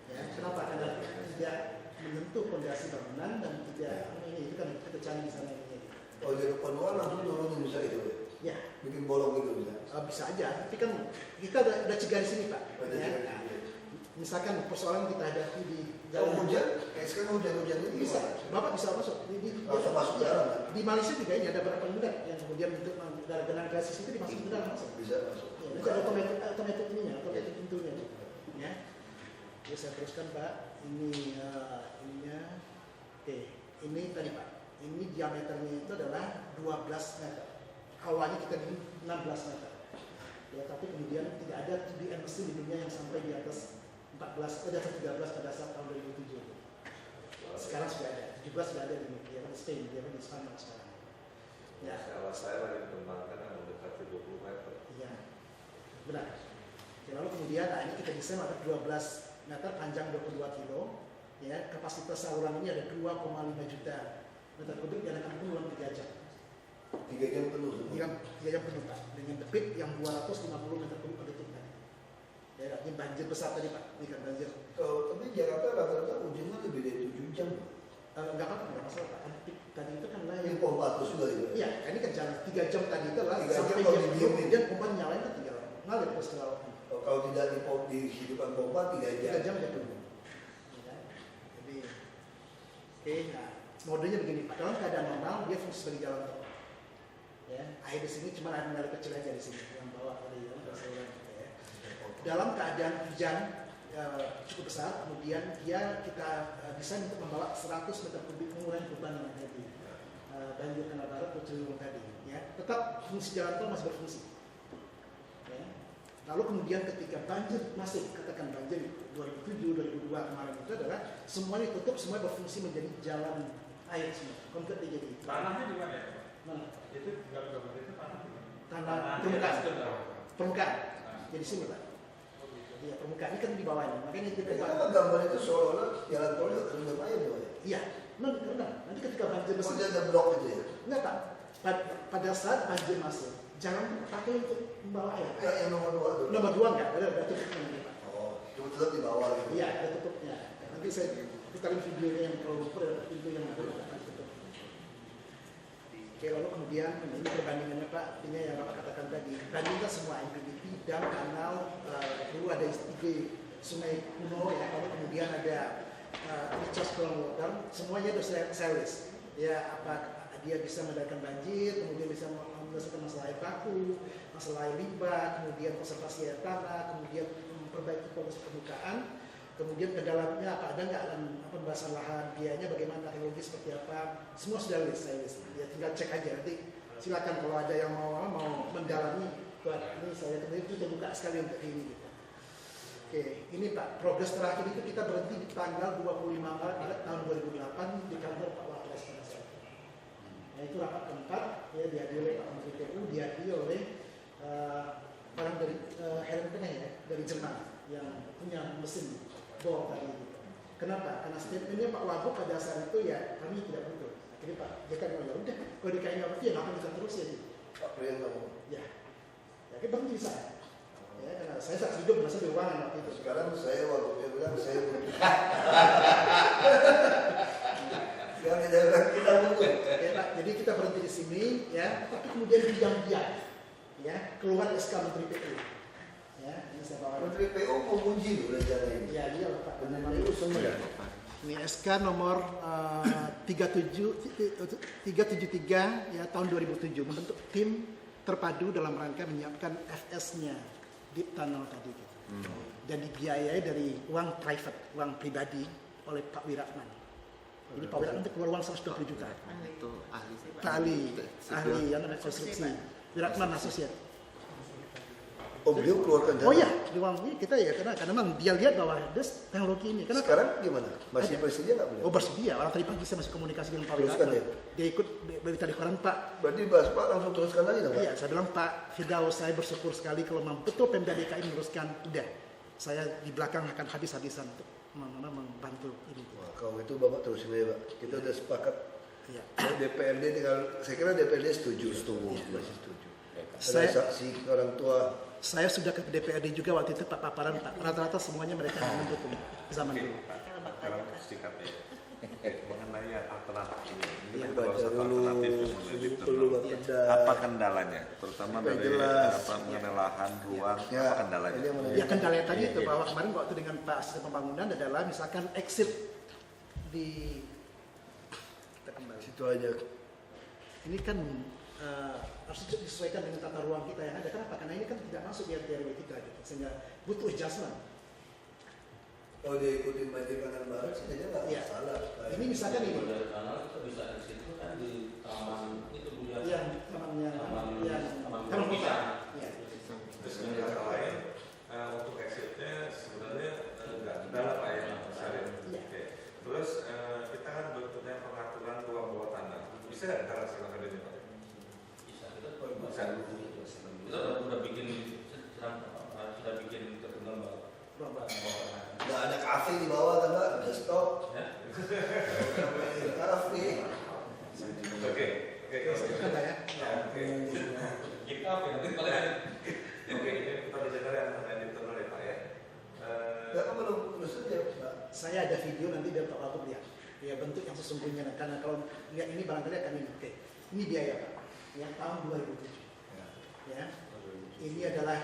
Ya, kenapa? Karena tidak menyentuh fondasi bangunan dan tidak ini itu kan kita cari di sana ini. Oh jadi penuhan langsung turunin bisa gitu ya? Ya, Bikin bolong gitu bisa? bisa aja. Tapi kan kita udah cegah di sini Pak. Ada Ya. juga. Misalkan persoalan kita hadapi di Kalau hujan, kayak sekarang hujan-hujan ini bisa, gimana? Bapak bisa masuk. Langsung masuk ke dalam, kan? Di Malaysia juga ini ada beberapa unit yang kemudian untuk genangan krisis itu dimasukin ke dalam masuk. Bisa masuk. Ya, itu ada otomatis ininya, otomatis pintunya. Ya. Oke, saya teruskan Pak. Ini ininya. Oke, ini tadi Pak. Ini diameternya itu adalah 12 meter. Awalnya kita di 16 meter. Ya, tapi kemudian tidak ada TBM mesin di dunia yang sampai di atas 14, di atas 13 pada saat tahun 2007. Sekarang sudah ada, 17 sudah ada di Spain, di Spanyol sekarang. Ya, Kalau saya lagi dikembangkan yang mendekati 20 meter. iya, benar. Oke, lalu kemudian ini kita desain ada 12 meter, panjang 22 kilo. Ya, kapasitas saluran ini ada 2,5 juta meter kubik dan akan penuh dalam 3 jam. 3 jam penuh semua. 3 jam penuh Pak, dengan debit yang 250 meter kubik per detik tadi. Ya, ini banjir besar tadi Pak, ini kan banjir. Tapi Jakarta rata-rata hujannya lebih dari 7 jam. Enggak apa-apa, enggak masalah Pak. Tadi itu kan Ini pompa terus juga gitu. iya, ini kan jalan 3 jam tadi itu adalah 3 jam sampai kalau jam didiemin. kemudian pompa nyalain kan tinggal ngalir terus ke laut. Kalau tidak dihidupkan pompa 3 jam. 3 jam dia penuh. Ya, jadi, oke, nah modenya begini Pak. Dalam keadaan normal dia fungsi sebagai jalan tol. Ya, air di sini cuma ada mengalir kecil aja di sini yang bawah dari saluran gitu ya. Dalam keadaan hujan cukup besar, kemudian kita desain untuk membawa 100 meter kubik mengurangi beban yang ada di banjir Kanal Barat atau Ciliwung tadi. Ya, tetap fungsi jalan tol masih berfungsi. Ya. Lalu kemudian ketika banjir masih katakan banjir 2007, 2002 kemarin itu adalah semuanya tutup, semua berfungsi menjadi jalan air semua. Konkret dia jadi. Tanahnya di mana ya? Mana? Itu gambar itu tanah di mana? Tanah di atas itu, permukaan. Bang. Permukaan. Jadi sini Pak. Iya, permukaan ini kan di bawahnya. Makanya itu Jadi kan gambar itu seolah-olah jalan tolnya terendam air tuh ya. iya, nanti ketika banjir Oh, besar. dia ada blok aja ya. Enggak Pak. Pada saat banjir masuk, jangan pakai untuk membawa air. Yang nomor 2 tuh. Nomor 2 enggak, ada tutupnya nanti Pak. Oh, cuma tetap di bawah gitu. Iya, ada tutupnya. Nanti saya putarin videonya yang kalau lupa ada pintu yang ada tutup. Oke, lalu kemudian ini perbandingannya Pak, artinya yang Bapak katakan tadi, bandingkan semua MPDP dan kanal dulu ada IG Sungai Kuno ya, lalu kemudian ada recharge groundwater, semuanya itu saya list. Ya, apa dia bisa mengendalikan banjir, kemudian bisa menyelesaikan masalah air baku, masalah air limbah, kemudian konservasi air tanah, kemudian memperbaiki polusi permukaan. Kemudian ke dalamnya apa ada nggak pembahasan lahan, biayanya bagaimana, teknologi seperti apa, semua sudah list, saya list. Ya tinggal cek aja nanti. Silakan kalau ada yang mau mendalami, buat ini saya kemudian itu terbuka sekali untuk ini. Gitu. Oke, ini Pak, progres terakhir itu kita berhenti di tanggal 25 Maret tahun 2008 di kantor Pak Wapres pada saat itu. Nah itu rapat keempat, ya dihadiri oleh Pak Menteri PU, dihadiri oleh orang dari Helen Peneh ya, dari Jerman yang punya mesin bor tadi gitu. Kenapa? Karena statementnya Pak Wagub pada saat itu ya kami tidak butuh. Akhirnya Pak JK bilang ya udah, kalau DKI nggak butuh ya ngapain kita terus ya. Pak Priyan ngomong. Ya, ya kita bisa. Ya, karena Saya saksi hidup merasa diuangin waktu itu. Sekarang saya waktu dia bilang saya butuh. Sekarang dia bilang kita butuh. Ya, Pak, jadi kita berhenti di sini ya, tapi kemudian diam-diam ya keluar SK Menteri PU. Ya, ini saya bawa. Menteri PU menguji dulu rencana ini. Ya, dia Pak. Menteri PU semua. Ini SK nomor 373 ya tahun 2007 membentuk tim terpadu dalam rangka menyiapkan FS-nya Deep Tunnel tadi gitu. Dan dibiayai dari uang private, uang pribadi oleh Pak Wiratman. Jadi Pak Wiratman itu keluar uang 120 juta. Itu ahli sih, Pak. Pak ahli yang namanya konstruksi. Wiratman Associate. Oh beliau keluarkan dana. Oh ya, di uang ini kita ya karena memang dia lihat bahwa ada teknologi ini. Kenapa? Sekarang gimana? Masih Ada. bersedia nggak beliau? Oh bersedia. Orang tadi pagi saya masih komunikasi dengan Pak Teruskan Wiratman. ya? Dia ikut berita di koran Pak. Berarti Mas Pak langsung teruskan lagi dong Pak? Iya, saya bilang Pak Firdaus, saya bersyukur sekali kalau memang betul Pemda DKI meneruskan. Udah, saya di belakang akan habis-habisan untuk membantu ini. Wah, kalau itu Bapak terusin aja Pak. Kita udah sepakat. Iya. DPRD tinggal, saya kira DPRD setuju. Masih setuju. Ada Saya- saksi orang tua. Saya sudah ke DPRD juga waktu itu Pak Paparan, Pak. Rata-rata semuanya mereka mendukung zaman dulu. Sekarang sikapnya mengenai alternatif ini. Ini Iya, kan salah Baca satu dulu, alternatif yang sudut menuju perlu tunnel. Bapeda. Apa kendalanya? Terutama Supaya dari jelas. mengenai lahan, ruang, Ya, apa kendalanya? ini yang menarik. Ya kendalanya tadi itu bahwa kemarin waktu dengan Pak Asisten Pembangunan adalah misalkan exit di kita kembali. Situ aja. Ini kan harus disesuaikan dengan tata ruang kita yang ada. Kenapa? Karena ini kan tidak masuk di RW kita gitu. Sehingga butuh adjustment. Oh dia ikutin banjir kanan barat, sebenarnya nggak Iya. masalah. Ini misalkan ini Dari kanal kita bisa di situ kan di taman itu Bu ya. yang namanya yang taman taman kota. pisang. Ya. Terus dengan kata lain, untuk exitnya sebenarnya nggak kendala Pak ya, Mas Arif. Iya. Oke. Terus kita kan bentuknya pengaturan ruang bawah tanah. Bisa nggak kita laksanakan ini Pak? Bisa kita Bisa. kita udah bikin sudah bikin ketentuan bahwa Nggak ada kafe di bawah kan Pak, ada stop. ya. Kafe. Oke. Kata ya. Oke. Kita nanti kalau Oke, ini kita bicara yang mengenai tunnel ya Pak ya. Nggak apa belum saja Pak. Saya ada video nanti dari Pak Wagub lihat. Ya bentuk yang sesungguhnya karena kalau lihat ini barangkali akan ini. Oke. Ini biaya Pak. Ya tahun 2007. Ya. Ini adalah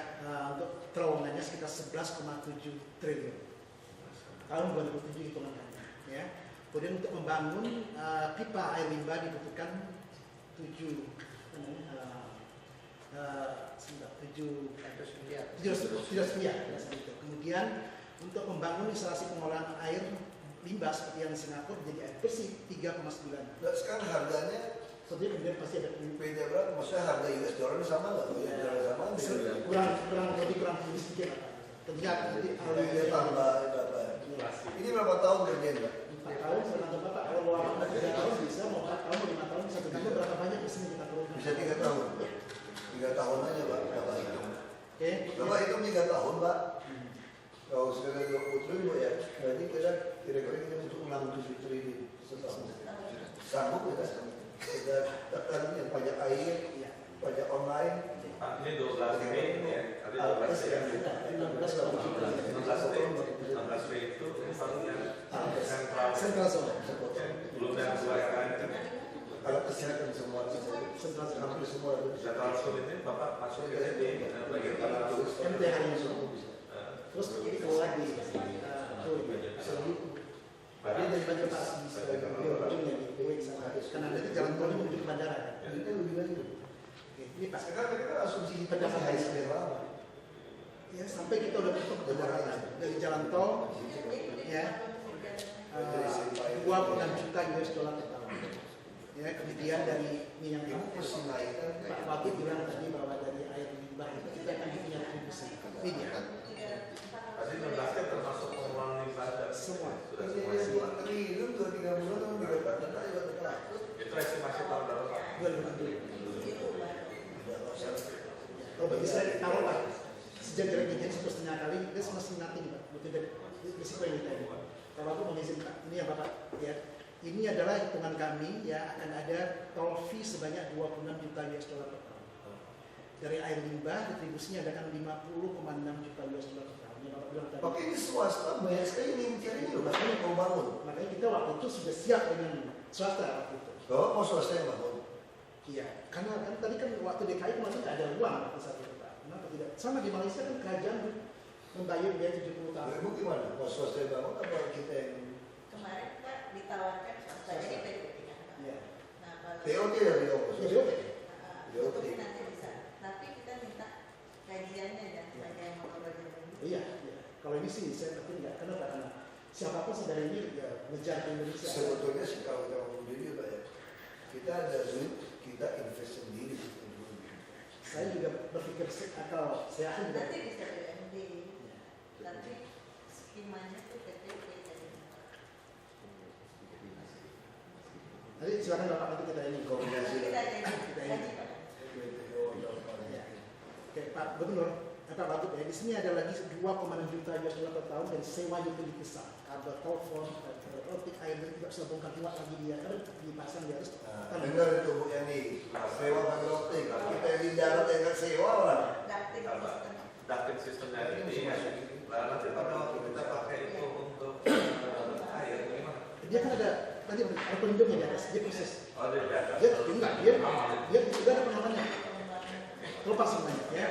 untuk terowongannya sekitar 11,7 triliun. Tahun 2007 hitungan kami. Ya. Kemudian untuk membangun pipa air limbah dibutuhkan 7 miliar. Kemudian untuk membangun instalasi pengolahan air limbah seperti yang di Singapura menjadi air bersih 3,9. Nah, sekarang harganya Jadi kemudian pasti ada beda berapa? Maksudnya harga US dollar sama nggak? US dollar sama kurang lebih sedikit lah. Tentunya nanti Harganya tambah berapa? Ini berapa tahun kerjanya Pak? 4 tahun sekarang Bapak kalau mau 3 tahun bisa, mau 4 tahun, mau 5 tahun bisa tergantung berapa banyak mesin kita turunkan. Bisa 3 tahun. 3 tahun aja Pak. Bapak hitung. Oke. Bapak hitung 3 tahun Pak. Kalau sekarang 20 triliun ya, berarti kira-kira kita butuh 6-7 triliun setahun. Sanggup kita? Kita tekan yang pajak air, pajak online. Pak, ini 12 Mei ini ya. Tadi 12 ya. 16 Mei itu baru yang Sentral zone. belum yang keluarkan kan ya. Alat kesehatan semua, Sentral zone. hampir semua ada. Jadwal school ini Bapak masuk ke di bagian mana? MTH yang semua. Terus ini keluar di Dia dari banyak Pak di ujungnya di Kuwait sana. Karena nanti jalan tolnya menuju ke bandara. Ini lebih lagi. Ini Pak. Sekarang kita asumsi kita Pendapat masih saya. sekali lama. Ya, sampai kita udah tutup ke Jakarta dari jalan tol ya 26 juta US dollar per tahun. Ya, kemudian dari minyak Ini mesti naik kan? Pak Wagub bilang tadi bahwa dari air limbah itu kita akan punya kontribusi. Ini dia. Pasti 16 kan termasuk pengelolaan limbah dan Semua. sudah Ini semua. 2 triliun 2-3 bulan orang didapat data juga takut. Itu estimasi tahun berapa Pak? 2007. Kalau bagi saya taruh Pak, sejak dari kejadian 1,5 kali, dia masih nothing Pak. Betul dari risiko yang kita ini. Kalau aku mengizinkan, ini ya Bapak, ya. Ini adalah hitungan kami ya akan ada tol fee sebanyak 26 juta US dollar per tahun. dari air limbah, retribusinya adakan 50,6 juta US dollar per tahun. Yang Bapak bilang tadi. Oke, ini swasta banyak sekali ini mencari loh, makanya mau bangun. Makanya kita waktu itu sudah siap dengan swasta waktu itu. Kalau mau swasta yang bangun. Iya, karena kan tadi kan waktu DKI kemarin nggak ada uang waktu saat itu Pak. Kenapa tidak? Sama di Malaysia kan kerajaan membayar biaya 70 tahun. Ibu gimana? Mau swasta yang bangun apa kita yang... Kemarin Pak ditawarkan swasta, jadi PDP kan Pak. Iya. Nah, kalau BOT ya BOT. Ya, BOT. itu mungkin nanti bisa. Tapi kita minta kajiannya ya, sebagai yang mau belajar ini. Iya, iya. Kalau ini sih saya penting nggak. Kenapa? Karena siapapun sedang ini ya ngejar ke Indonesia. Sebetulnya sih kalau kita ngomong jujur Pak ya, kita ada duit, kita invest sendiri. Saya juga berpikir akal sehat juga. Nanti bisa BUMD, tapi skemanya tuh PTP tadi. Nanti silakan Bapak nanti kita ini koordinasi. Kita kaji Pak. Oke, Pak Gubernur, Pak Wagub ya, di sini ada lagi 2,6 juta US dollar per tahun dari sewa utility besar, kabel telepon, kabel optik, air dan tidak bisa bongkar muat lagi dia karena dipasang di atas. Dengar itu Bu Yani, sewa kabel optik, kita yang di darat yang nggak sewa orang. Ducting system. Ducting sistemnya ini nanti pada waktu kita pakai itu untuk air gimana? Dia kan ada nanti ada pelindungnya di atas, dia proses. Oh, dia ada. Dia enggak, dia juga ada pengamannya. Lepas semuanya ya.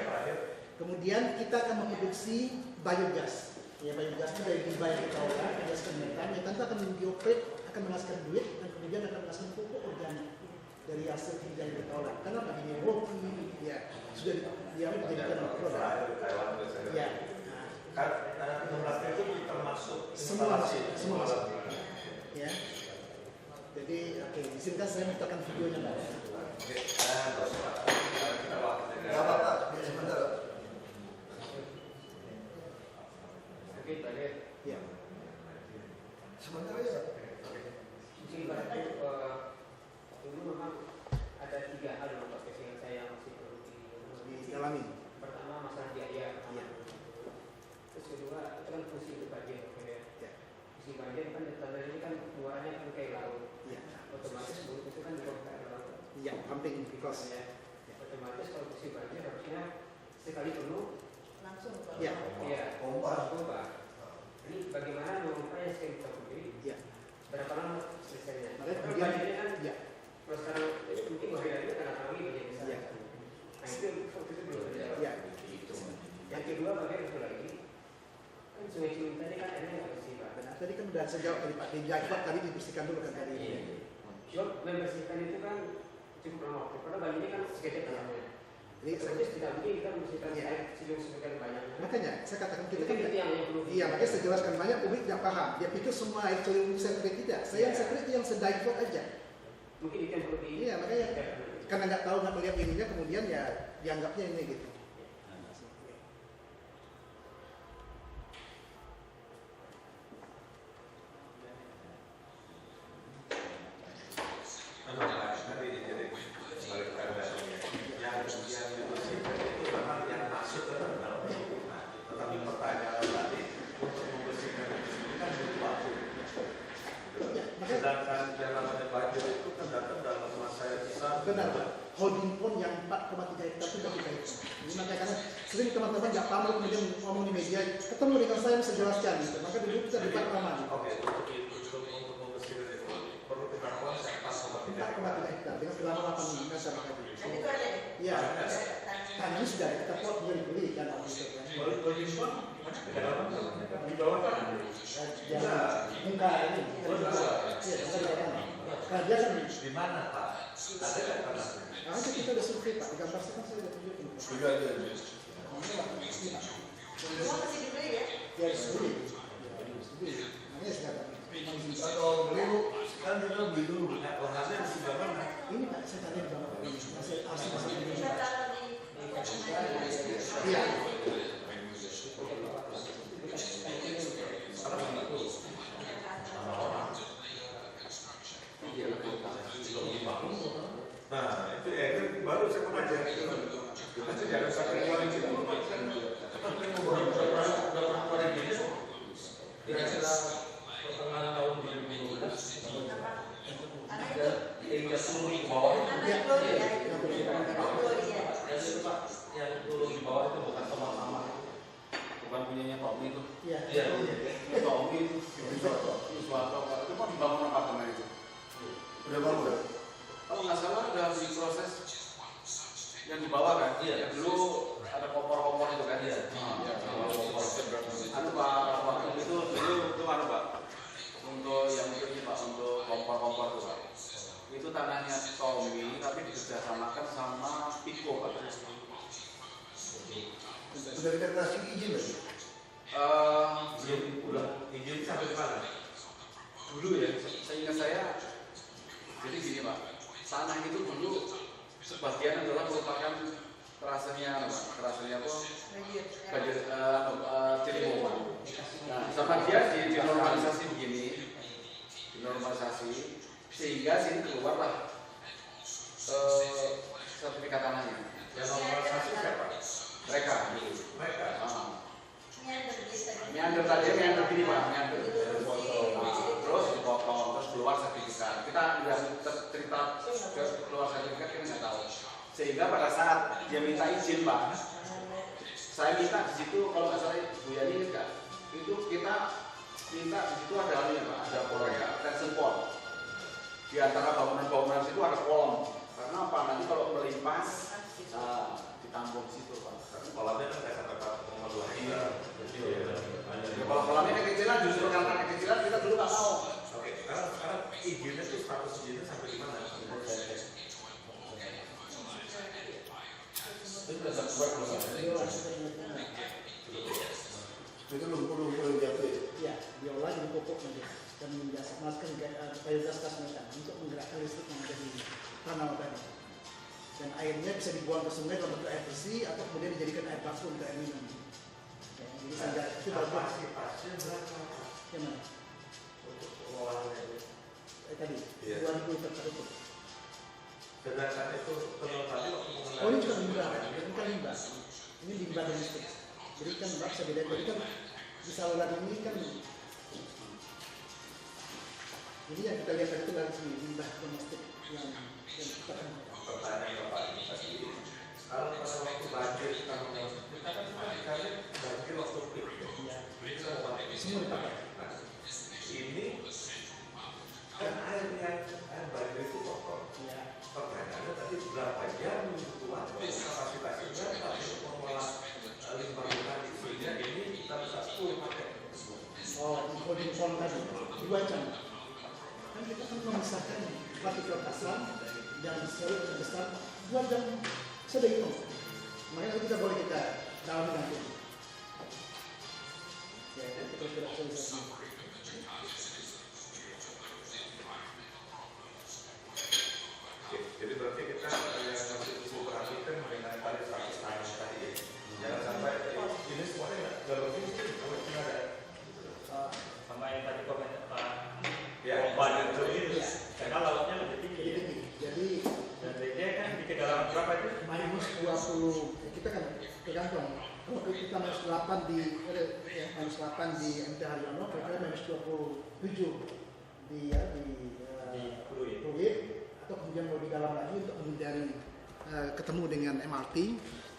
Kemudian kita akan memproduksi biogas. Ya, biogas itu dari limbah yang kita olah, menghasilkan metan. Metan itu akan dioperate, akan menghasilkan duit, dan kemudian akan menghasilkan pupuk organik dari hasil kerja yang kita olah. Karena bagian roti, ya sudah dijadikan produk. Ya. Kan 16 itu termasuk Semua masuk. Ya. Jadi, oke, izinkan saya mintakan videonya Mbak. Oke, kita waktu Gak apa-apa, sebentar. Oke, tadi Ya. Sebentar aja. mungkin ibaratnya dulu memang ada 3 hal yang podcast yang saya masih perlu Didalami. Pertama masalah biaya. Iya. Terus kedua itu kan fungsi itu banjir. Ya. Fungsi banjir kan tanda ini kan keluarannya kan kayak laut. Iya. Otomatis buruk itu kan dibongkar ke laut. Iya, pumping cross. Ya. Otomatis kalau fungsi banjir harusnya sekali penuh Langsung Pak. Iya. ya Pompa. pompa. Ini bagaimana memompanya sekali terpenuhi? Iya. Berapa lama selesainya? Makanya Karena kemudian banjirnya kan ya. kalau sekarang mungkin hari-hari itu karena lagi banjir besar. Iya. Nah itu waktu itu belum ada. Iya. Yang kedua bagian itu lagi kan Sungai Ciliwung tadi kan airnya nggak bersih Pak. Benar, tadi kan udah sejauh tadi Pak Dijawab tadi dibersihkan dulu kan tadi. Iya. Cuma membersihkan itu kan cukup lama waktu karena banjirnya kan sekedar tanahnya. Jadi Otomatis tidak mungkin kita membersihkan Iya. air Ciliwung sebagian banyak. makanya saya katakan kita Itu kan kan itu yang perlu. iya, makanya saya jelaskan banyak publik tidak paham. Dia pikir semua air Ciliwung itu secret, tidak. Saya yang secret itu yang sedivert aja. Mungkin itu yang perlu di. Iya, makanya karena nggak tahu nggak melihat ininya kemudian ya dianggapnya ini gitu. Tadi jadi balik pada yang dibersihkan itu memang yang masuk ke dalam. Tetapi pertanyaan tadi untuk membersihkan itu kan butuh waktu. Ya, makanya Sedangkan yang namanya banjir itu kan datang dalam masa yang besar. benar Pak. Holding pond yang 4,3 hektar itu dari kita. Jadi makanya karena sering teman-teman nggak paham lalu kemudian ngomong di media, ketemu dengan saya bisa jelaskan gitu. Maka dulu kita debat lama gitu. Oke, untuk membersihkan itu perlu kita konsep 4,3 4,3 hektar dengan kedalaman 8 meter tadi. Dan itu ada ya? Iya. Ada. Tanahnya sudah ada, kita plot juga dibeli kan waktu itu kan. di bawah kan? Jangan muka ini. Iya, muka di bawah. Karena dia kan Di mana Pak? Ada nggak tanah? nah, itu kita udah survei Pak, di gambar saya kan saya udah tunjukin. Sudah ada. Semua masih dibeli ya? Ya, harus dibeli. Ya, harus dibeli. Makanya saya katakan, memang izin. Kalau beli kan kita beli dulu. Nah, lahannya di sebelah mana? Ini Pak, saya tanya di bawah ini. Masih masih Kita ini. taruh di Iya. Nah, itu ya, itu baru saya mau ajar itu. Nanti jangan sampai keluar itu. Kira-kira pertengahan tahun 2012 karena itu hingga seluruh ke bawah karena Gloria itu Gloria. dan itu Pak itu di bawah itu bukan teman sama, bukan punyanya Tommy itu. Iya. Ini Tommy itu. Suatu itu kan dibangun apartemen itu. Udah bangun. Kalau nggak salah udah diproses yang di bawah kan? Iya. Dulu ada kompor-kompor itu kan? Iya. Anu Pak, waktu itu dulu anu Pak, untuk yang ini Pak, untuk kompor-kompor itu Pak. Itu tanahnya Tommy, tapi dikerjasamakan sama Piko Pak. Sudah kita kasih izin lagi. Belum. Izin sampai di mana? Dulu ya, seingat saya, jadi gini Pak, tanah itu dulu sebagian adalah merupakan terasanya apa? Banjir Ciliwung. Nah, sama dia dinormalisasi begini, dinormalisasi sehingga sini keluarlah sertifikat tanahnya. Yang normalisasi siapa? Mereka. Meander tadi meander gini Pak, meander. Terus dipotong, terus keluar sertifikat. Kita nggak cerita keluar sertifikat kita nggak tahu. Sehingga pada saat dia minta izin Pak, saya minta di situ kalau nggak salah Bu Yani ini enggak, itu kita minta di situ ada anu ya Pak, ada Korea, tension pond. Di antara bangunan-bangunan itu ada kolom. Karena apa? Nanti kalau melimpas ditampung situ Pak. Kolamnya kan nggak sampai 4,2 hektar. Kalau kolamnya kekecilan justru karena kekecilan kita dulu nggak mau. Oke, sekarang izinnya itu status izinnya sampai di mana? Itu lumpur-lumpur yang jatuh ya. Ya, diolah jadi pupuk nanti dan menjadikan biogas gas metan untuk menggerakkan listrik yang ada di tanah tadi. Dan airnya bisa dibuang ke sungai dalam bentuk air bersih atau kemudian dijadikan air baku untuk air minum. Ya, jadi sehingga itu Pasnya berapa? gimana? Untuk pengolahannya Tadi Iya. 2000 liter per detik. sedangkan itu telur tadi waktu Oh ini juga limbah, ini kan limbah. Ini limbah domestik. Jadi kan Mbak bisa bedain, jadi kan di saluran ini kan jadi yang kita lihat tadi itu dari limbah domestik yang kita kan pertanyaan Bapak ini tadi. Kalau pada waktu banjir kita kan dikali banjir waktu peak. ya, Ini kita mau pakai semua dipakai. Nah, ini kan air banjir itu kotor. Ya. Pertanyaannya tadi berapa jam kebutuhan kapasitasnya berapa untuk mengolah limbah tadi sehingga ini kita bisa full pakai. Oh, di holding pond tadi 2 jam. Kan kita kan memisahkan partikel kasar dan solut yang besar 2 jam sudah hitung. Makanya kita boleh kita dalam nanti. Ya, kita tidak bisa. Jadi berarti kita yang harus perhatikan mengenai tadi status tanah tadi ya. Jangan sampai ini semuanya nggak lebih kalau cuma ada Sama yang tadi komen Pak. ya Banjir itu ini, karena lautnya lebih tinggi. Jadi Dan dia kan di kedalaman berapa itu? minus 20 kita kan tergantung. Kalau kita minus 8 di minus 8 di MT Haryono, kira-kira minus 27 di Pluit, atau kemudian mau di dalam lagi untuk menghindari ketemu dengan MRT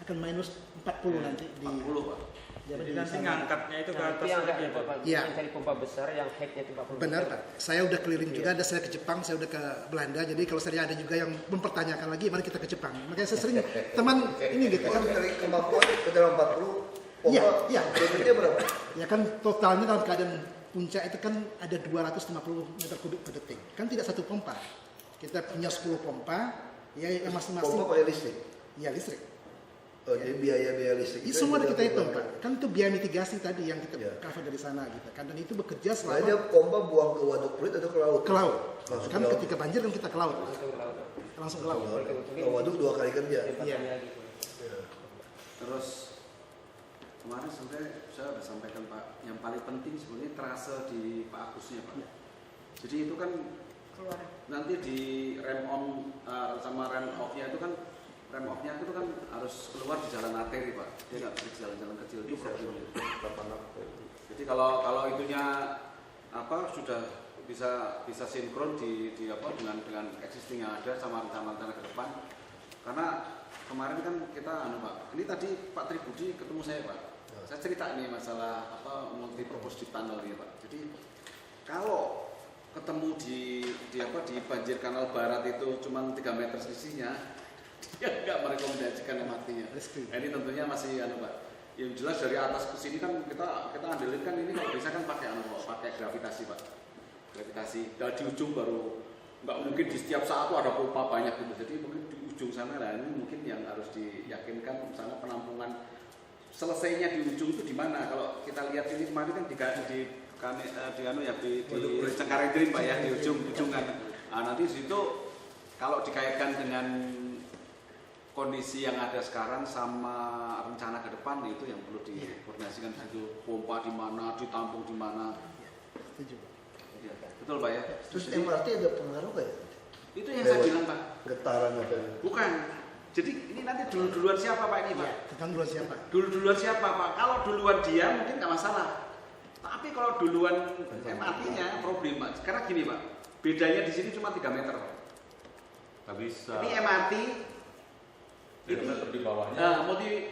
akan minus 40 nanti di 40 Pak. Jadi nanti ngangkatnya itu ke Nah, atas itu yang lagi ya, itu, Pak. Pak. Iya. Yang dari pompa besar yang headnya itu 40 benar meter. Pak. Saya udah keliling juga, ada saya ke Jepang, saya udah ke Belanda. Jadi kalau saya ada juga yang mempertanyakan lagi, mari kita ke Jepang. Makanya saya sering teman ini gitu Kan kan. dari kemampuan ke dalam 40 Iya, pompa iya. debitnya berapa? Ya kan totalnya dalam keadaan puncak itu kan ada 250 meter kubik per detik. Kan tidak satu pompa. Kita punya 10 pompa, ya yang masing-masing. Pompa pakai listrik. Ya listrik. Oh, jadi biaya-biaya listrik. Itu semua juga kita hitung berapa? Pak. Kan itu biaya mitigasi tadi yang kita Ya. cover dari sana gitu. Kan dan itu bekerja Nah, dia selama pompa buang ke waduk Pluit atau ke laut? ke laut. Langsung Kan ke laut. ketika banjir kan kita ke laut. Langsung ke laut. Ke waduk 2 kali kerja. Iya. Terus kemarin sebenarnya saya sudah sampaikan Pak, yang paling penting sebenarnya terasa di Pak Agusnya Pak. Jadi itu kan keluar. nanti di rem on sama rem off-nya itu kan rem off-nya itu kan harus keluar di jalan arteri Pak. Dia nggak bisa di jalan-jalan kecil itu problemnya. Jadi kalau itunya apa sudah bisa sinkron di apa dengan existing yang ada sama rencana ke depan. Karena kemarin kan kita Pak. Ini tadi Pak Tribudi ketemu saya Pak. Saya cerita nih masalah multi purpose deep tunnel ya Pak. Jadi kalau ketemu di banjir kanal barat itu cuma 3 meter selisihnya, dia nggak merekomendasikan MRT-nya. Nah, ini tentunya masih Pak. Yang jelas dari atas ke sini kan kita andelin kan ini kalau bisa kan pakai gravitasi Pak. Gravitasi dari ujung baru, nggak mungkin di setiap saat tuh ada pompa banyak gitu. Jadi mungkin di ujung sana lah ini mungkin yang harus diyakinkan misalnya penampungan selesainya di ujung itu di mana. Kalau kita lihat ini kemarin kan di Cengkareng Green Pak ya, di ujung kan. Nah, nanti di situ kalau dikaitkan dengan kondisi yang ada sekarang sama rencana ke depan itu yang perlu dikoordinasikan di situ. Pompa di mana, ditampung di mana. Setuju. Ya, betul Pak ya. Terus MRT ada pengaruh nggak ya? Itu yang saya bilang Pak. Getaran apa? Bukan. Jadi ini nanti duluan siapa Pak ini Pak? Tentang duluan siapa? Duluan siapa Pak? Kalau duluan dia mungkin nggak masalah. Tapi kalau duluan MRT-nya problem Pak. Karena gini Pak, bedanya di sini cuma 3 meter Pak. Nggak bisa. Ini MRT. Ini meter di bawahnya. Nah, multi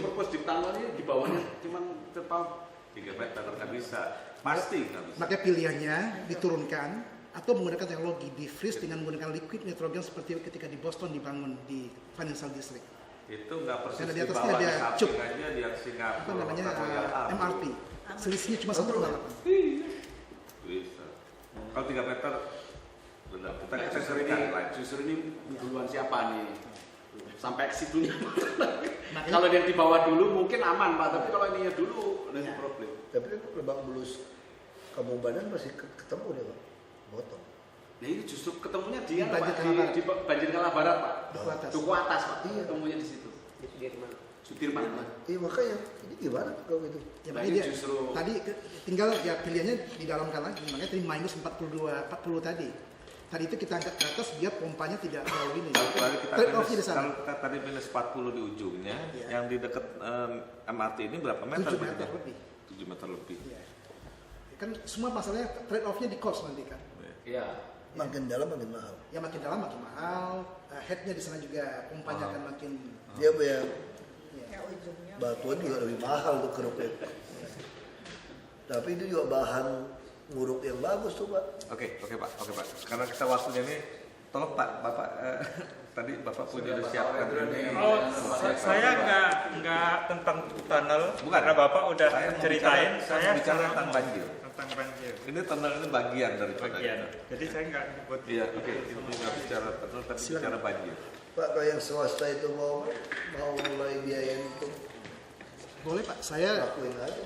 purpose deep tunnel ini di bawahnya cuma 3 meter nggak bisa. Pasti nggak bisa. Maka pilihannya diturunkan atau menggunakan teknologi di freeze dengan menggunakan liquid nitrogen seperti ketika di Boston dibangun di Financial District. Itu nggak persis Karena di di atasnya bawah, ada di samping cup. aja di Singapura. Apa namanya Royal Albert. MRT. Selisihnya cuma 1,8. Bisa. Kalau 3 meter, benar. Kita justru ini duluan siapa nih? Sampai ke situ kalau yang di bawah dulu mungkin aman Pak, tapi kalau ini dulu ada problem. Tapi kan Lebak Bulus Kampung Badan masih ketemu deh Pak. Botol. Nah ini justru ketemunya dia Di Pak, Banjir di Banjir Kanal Barat Pak. Duku Atas. Duku Atas Pak. Iya. Ketemunya di situ. Dia di mana? Sudirman Pak. Iya makanya ini gimana kalau gitu? Ya, Nah, makanya ini dia justru- tadi tinggal ya pilihannya didalamkan lagi. Makanya tadi minus 40 tadi. Tadi itu kita angkat ke atas biar pompanya tidak terlalu ini. Kalau kita Trade off-nya di minus, sana. kalau kita tadi minus 40 di ujungnya, Iya. yang di dekat MRT ini berapa meter? 7 meter lebih. 7 meter lebih. Iya. Kan semua masalahnya trade off-nya di cost nanti kan. Iya. Makin dalam makin mahal. Ya makin dalam makin mahal, headnya di sana juga pompanya akan makin Dia punya Ya ujungnya. batuan juga lebih mahal tuh kerupuk. Tapi itu juga bahan nguruk yang bagus tuh Pak. Oke Pak. Karena kita waktunya ini, tolong Pak, Bapak tadi Bapak punya udah siapkan ini. Oh, saya nggak tentang tunnel, Bukan. karena Bapak udah Saya mau ceritain. bicara tentang banjir. Tentang banjir. Ini tunnel ini bagian daripada Bagian. itu. Jadi saya nggak nyebut. Iya, oke. Ini nggak bicara tunnel, tapi bicara banjir. Pak kalau yang swasta itu mau mulai biayain itu boleh Pak. Saya lakuin aja.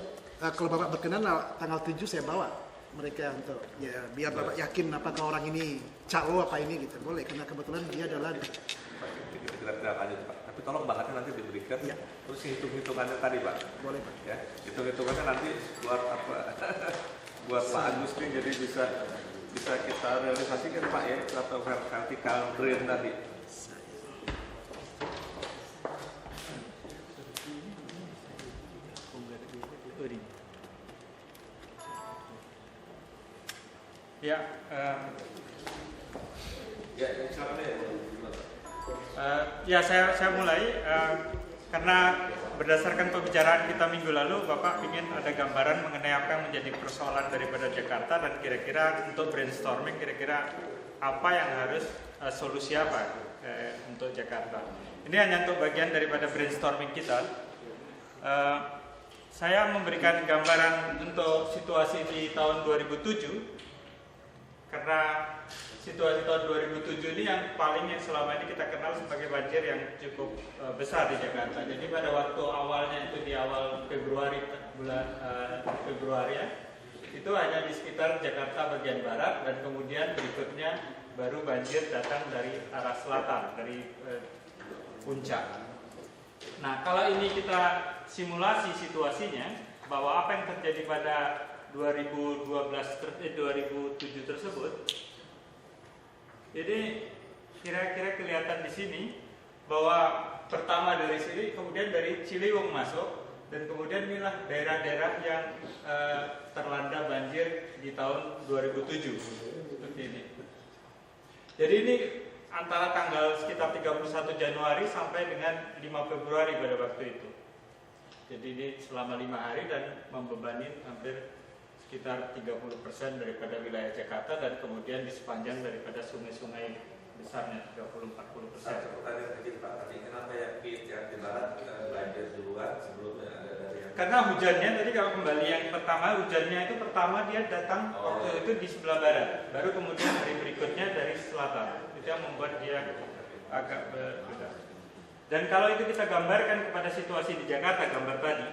kalau Bapak berkenan tanggal 7 saya bawa mereka untuk ya biar Bapak yakin apakah orang ini calo apa ini gitu. Boleh karena kebetulan dia adalah Kita tidak lanjut Pak. Tapi tolong bahannya nanti diberikan. Iya. Terus hitung-hitungannya tadi Pak. boleh Pak. Ya, hitung-hitungannya nanti buat apa? Buat Pak Agus nih jadi bisa kita realisasikan Pak ya atau vertical drain tadi. Ya, ya saya mulai karena berdasarkan pembicaraan kita minggu lalu, Bapak ingin ada gambaran mengenai apa yang menjadi persoalan daripada Jakarta dan kira-kira untuk brainstorming kira-kira apa yang harus solusi apa untuk Jakarta. Ini hanya untuk bagian daripada brainstorming kita. Saya memberikan gambaran untuk situasi di tahun 2007 karena situasi tahun 2007 ini yang selama ini kita kenal sebagai banjir yang cukup besar di Jakarta. Jadi pada waktu awalnya itu di awal bulan Februari ya, itu hanya di sekitar Jakarta bagian barat dan kemudian berikutnya baru banjir datang dari arah selatan dari puncak. Nah kalau ini kita simulasi situasinya bahwa apa yang terjadi pada 2007 tersebut, jadi kira-kira kelihatan di sini bahwa pertama dari sini, kemudian dari Ciliwung masuk, dan kemudian inilah daerah-daerah yang terlanda banjir di tahun 2007 seperti ini. Jadi ini antara tanggal sekitar 31 Januari sampai dengan 5 Februari pada waktu itu. Jadi ini selama 5 hari dan membebani hampir sekitar 30% daripada wilayah Jakarta dan kemudian di sepanjang daripada sungai-sungai besarnya 30-40%. Satu pertanyaan kecil Pak, tapi kenapa yang di barat banjir duluan sebelumnya ada dari yang... Karena hujannya tadi kalau kembali yang pertama, hujannya itu pertama dia datang waktu itu di sebelah barat, baru kemudian hari berikutnya dari selatan. Itu yang membuat dia agak berbeda. Dan kalau itu kita gambarkan kepada situasi di Jakarta, gambar tadi,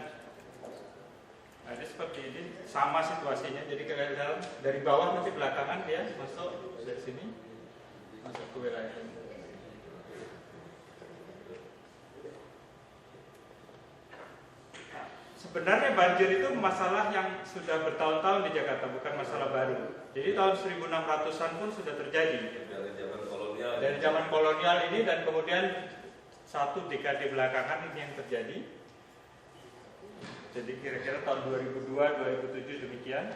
ada seperti ini, sama situasinya. Jadi dari bawah nanti belakangan dia masuk dari sini, masuk ke wilayah ini. Nah, sebenarnya banjir itu masalah yang sudah bertahun-tahun di Jakarta, bukan masalah baru. Jadi tahun 1600-an pun sudah terjadi. Dari zaman kolonial ini dan kemudian satu dekade belakangan ini yang terjadi. Jadi kira-kira tahun 2002-2007 demikian.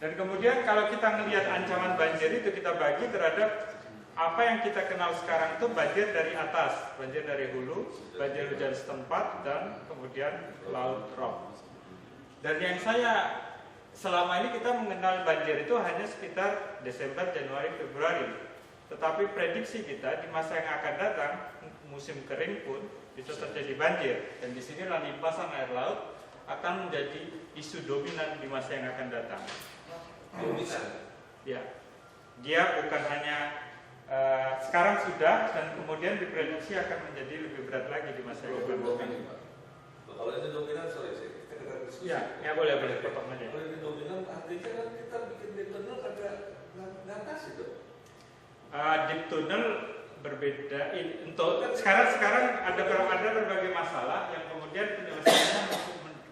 Dan kemudian kalau kita melihat ancaman banjir itu kita bagi terhadap apa yang kita kenal sekarang itu banjir dari atas, banjir dari hulu, banjir hujan setempat, dan kemudian laut rob. Dan yang saya selama ini kita mengenal banjir itu hanya sekitar Desember, Januari, Februari. Tetapi prediksi kita di masa yang akan datang, musim kering pun bisa terjadi banjir. Dan di sinilah limpasan air laut akan menjadi isu dominan di masa yang akan datang. Ya, dia bukan hanya sekarang sudah dan kemudian diprediksi akan menjadi lebih berat lagi di masa yang akan datang. Kalau itu dominan, sorry sih, kita diskusi. Ya boleh potong aja. Kalau itu dominan, artinya kan kita bikin deep tunnel agak ngatas itu. Deep tunnel berbeda. Untuk sekarang ada berbagai masalah yang kemudian penyelesaiannya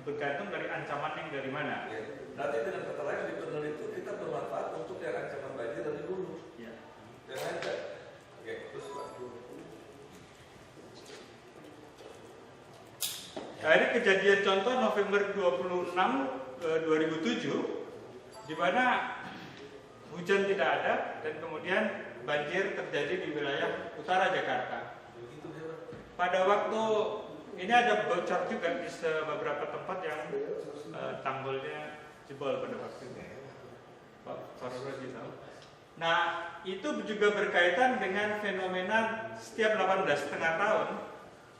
bergantung dari ancaman yang dari mana. Ya. Nanti dengan kata lain deep tunnel itu kita bermanfaat untuk yang ancaman banjir dari hulu. Ya. Jangan ada. Oke, terus Pak. Nah, ini kejadian contoh November 26 2007 di mana hujan tidak ada dan kemudian banjir terjadi di wilayah utara Jakarta. Pada waktu ini ada bocor juga di beberapa tempat yang tanggulnya jebol pada waktu itu. Pak Farul tahu. Nah, itu juga berkaitan dengan fenomena setiap 18,5 tahun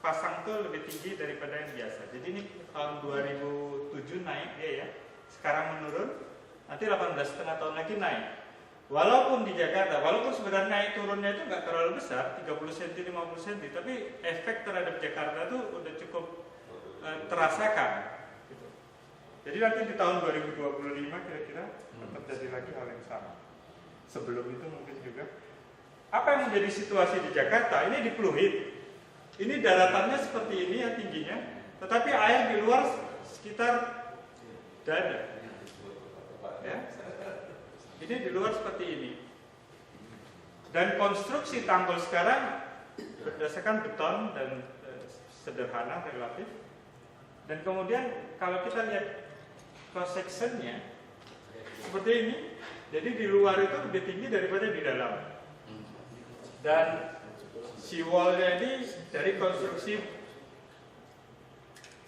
pasang tuh lebih tinggi daripada yang biasa. Jadi ini tahun 2007 naik dia ya. Sekarang menurun, nanti 18,5 tahun lagi naik. Walaupun di Jakarta, walaupun sebenarnya naik turunnya itu nggak terlalu besar, 30 cm, 50 cm, tapi efek terhadap Jakarta tuh udah cukup terasakan. Gitu. Jadi nanti di tahun 2025 kira-kira terjadi lagi hal yang sama. Sebelum itu mungkin juga. Apa yang menjadi situasi di Jakarta? Ini di Pluit. Ini daratannya seperti ini ya tingginya, tetapi air di luar sekitar dada. Ya. Ini di luar seperti ini. Dan konstruksi tanggul sekarang berdasarkan beton dan sederhana relatif. Dan kemudian kalau kita lihat cross sectionnya seperti ini, jadi di luar itu lebih tinggi daripada di dalam. Dan seawall-nya ini dari konstruksi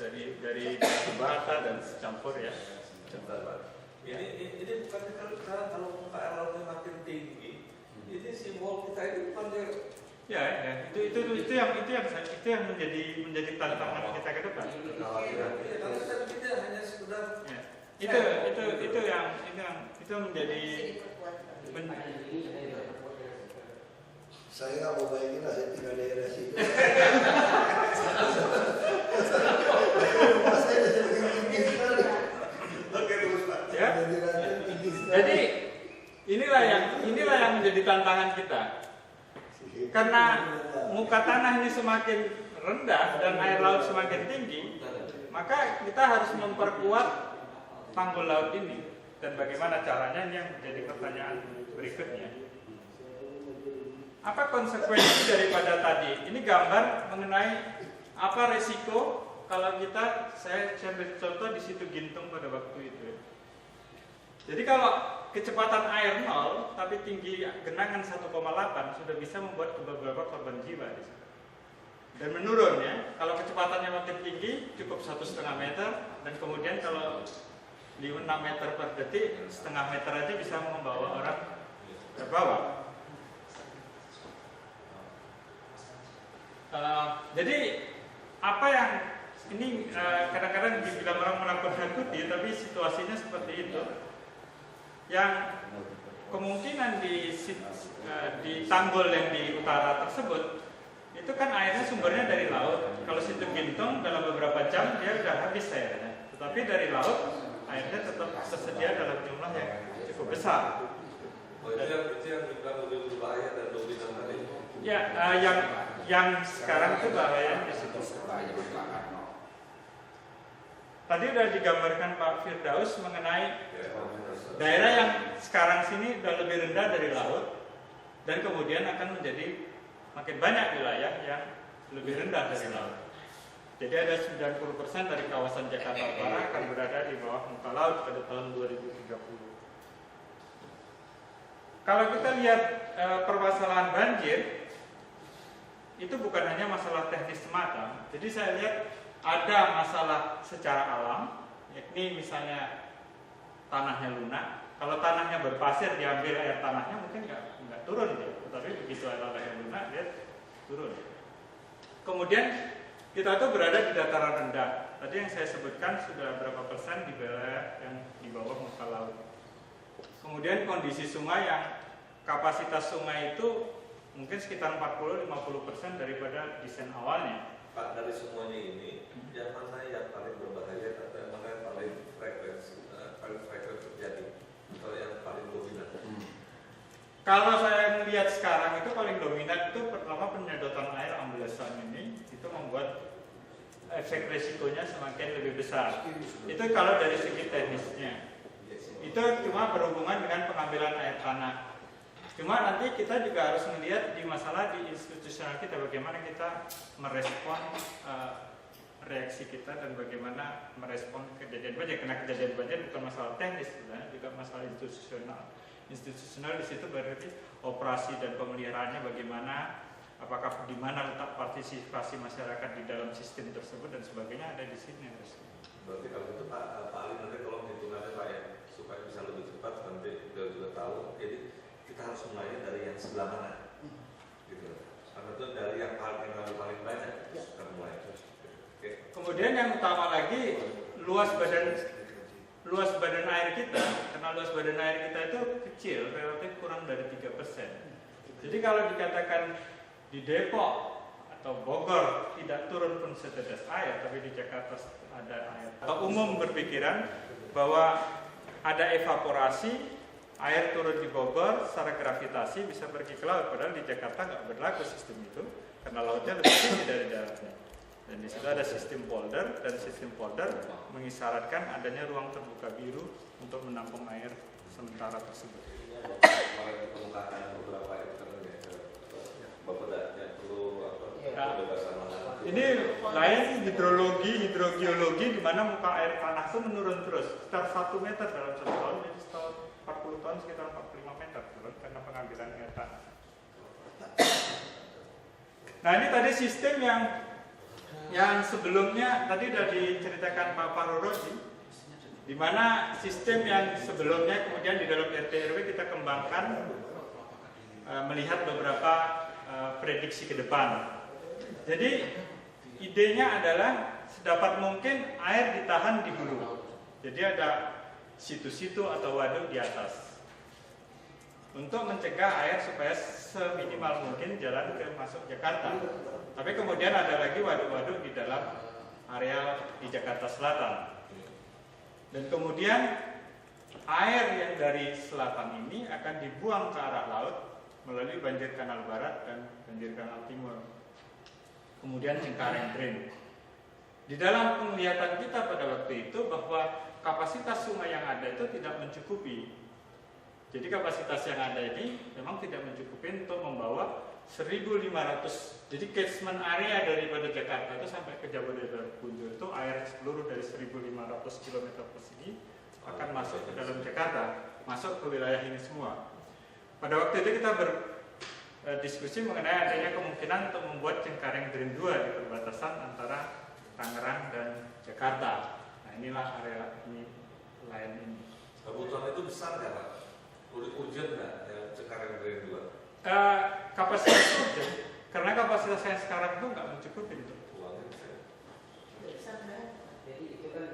dari bata dan campur ya. Ini bukan kalau muka air lautnya makin tinggi, ini simbol kita ini bukan ya itu yang menjadi tantangan kita ke depan. Kalau kita hanya sekedar itu menjadi Saya nggak mau bayangin lah, saya tinggal daerah situ. Ya. Jadi inilah yang menjadi tantangan kita. Karena muka tanah ini semakin rendah dan air laut semakin tinggi, maka kita harus memperkuat tanggul laut ini. Dan bagaimana caranya ini yang menjadi pertanyaan berikutnya. Apa konsekuensi daripada tadi? Ini gambar mengenai apa resiko kalau saya ambil contoh di situ Gintung pada waktu itu. Jadi kalau kecepatan air 0 tapi tinggi genangan 1,8 sudah bisa membuat beberapa korban jiwa di situ. Dan menurun ya, kalau kecepatannya makin tinggi cukup 1,5 meter, dan kemudian kalau 6 meter per detik, setengah meter aja bisa membawa orang ke bawah. Jadi apa yang ini kadang-kadang dibilang orang menakut-nakuti, tapi situasinya seperti itu. Yang kemungkinan di tanggul yang di utara tersebut itu kan airnya sumbernya dari laut. Kalau situ Gintung dalam beberapa jam dia udah habis airnya, tetapi dari laut airnya tetap tersedia dalam jumlah yang cukup besar. Itu yang dibilang lebih berbahaya dan dominan tadi. Ya, yang sekarang itu bahaya di situ. Tadi sudah digambarkan Pak Firdaus mengenai daerah yang sekarang sini sudah lebih rendah dari laut, dan kemudian akan menjadi makin banyak wilayah yang lebih rendah dari laut. Jadi ada 90% dari kawasan Jakarta Utara akan berada di bawah muka laut pada tahun 2030. Kalau kita lihat permasalahan banjir, itu bukan hanya masalah teknis semata. Jadi saya lihat ada masalah secara alam, yakni misalnya tanahnya lunak. Kalau tanahnya berpasir, diambil air tanahnya mungkin nggak turun dia, tapi begitu ada air lunak dia turun. Kemudian kita tuh berada di dataran rendah. Tadi yang saya sebutkan sudah berapa persen di wilayah yang di bawah muka laut. Kemudian kondisi sungai yang kapasitas sungai itu mungkin sekitar 40-50% daripada desain awalnya. Pak, dari semuanya ini, yang mana yang paling berbahaya atau yang mana yang paling frekuensi terjadi atau yang paling dominan? Kalau saya melihat sekarang itu paling dominan itu pertama penyedotan air amblesan ini itu membuat efek resikonya semakin lebih besar. Itu kalau dari segi teknisnya. Itu cuma berhubungan dengan pengambilan air tanah. Cuma nanti kita juga harus melihat di masalah di institusional kita, bagaimana kita merespon reaksi kita dan bagaimana merespon kejadian banjir. Karena kejadian banjir bukan masalah teknis, sebenarnya juga masalah institusional. Institusional di situ berarti operasi dan pemeliharaannya bagaimana, apakah di mana letak partisipasi masyarakat di dalam sistem tersebut dan sebagainya ada di sini. Berarti kalau itu Pak Ali nanti tolong hitungannya Pak ya, supaya bisa lebih cepat nanti kita juga tahu. Jadi kita harus mulai dari yang sebelah mana, gitu. Karena itu dari yang paling banyak kita mulai. Oke. Kemudian yang utama lagi luas badan air kita, karena luas badan air kita itu kecil, relatif kurang dari 3%. Jadi kalau dikatakan di Depok atau Bogor tidak turun pun setetes air, tapi di Jakarta ada air. Umum berpikiran bahwa ada evaporasi, air turun di Bogor secara gravitasi bisa pergi ke laut, padahal di Jakarta nggak berlaku sistem itu karena lautnya lebih tinggi dari daratnya. Dan di situ ada sistem polder, dan sistem polder mengisyaratkan adanya ruang terbuka biru untuk menampung air sementara tersebut. Kemarin permukaan beberapa Bapak yang perlu ini lain hidrogeologi di mana muka air tanah itu menurun terus sekitar 1 meter dalam 1 tahun, jadi setahun 40 tahun sekitar 45 meter turun karena pengambilan air tanah. Nah ini tadi sistem yang sebelumnya tadi sudah diceritakan Pak Faruroji, di mana sistem yang sebelumnya kemudian di dalam RT RW kita kembangkan melihat beberapa prediksi ke depan. Jadi idenya adalah sedapat mungkin air ditahan di hulu. Jadi ada situ-situ atau waduk di atas untuk mencegah air supaya seminimal mungkin jalan ke masuk Jakarta. Tapi kemudian ada lagi waduk-waduk di dalam area di Jakarta Selatan. Dan kemudian air yang dari selatan ini akan dibuang ke arah laut melalui banjir kanal barat dan banjir kanal timur. Kemudian Cengkareng Drain. Di dalam penglihatan kita pada waktu itu bahwa kapasitas sungai yang ada itu tidak mencukupi. Jadi kapasitas yang ada ini memang tidak mencukupi untuk membawa 1.500. Jadi catchment area daripada Jakarta itu sampai ke Jabodetabek Punjul itu air seluruh dari 1.500 km persegi akan masuk ke dalam Jakarta, masuk ke wilayah ini semua. Pada waktu itu kita berdiskusi mengenai adanya kemungkinan untuk membuat Cengkareng Drain 2 di perbatasan antara Tangerang dan Jakarta. Nah, inilah area ini lain ini. Kebutuhan itu besar nggak Pak? Urgent nggak yang Cengkareng Drain 2? Kapasitas urgent, karena kapasitas yang sekarang itu nggak mencukupi untuk Uangnya besar. Jadi itu kan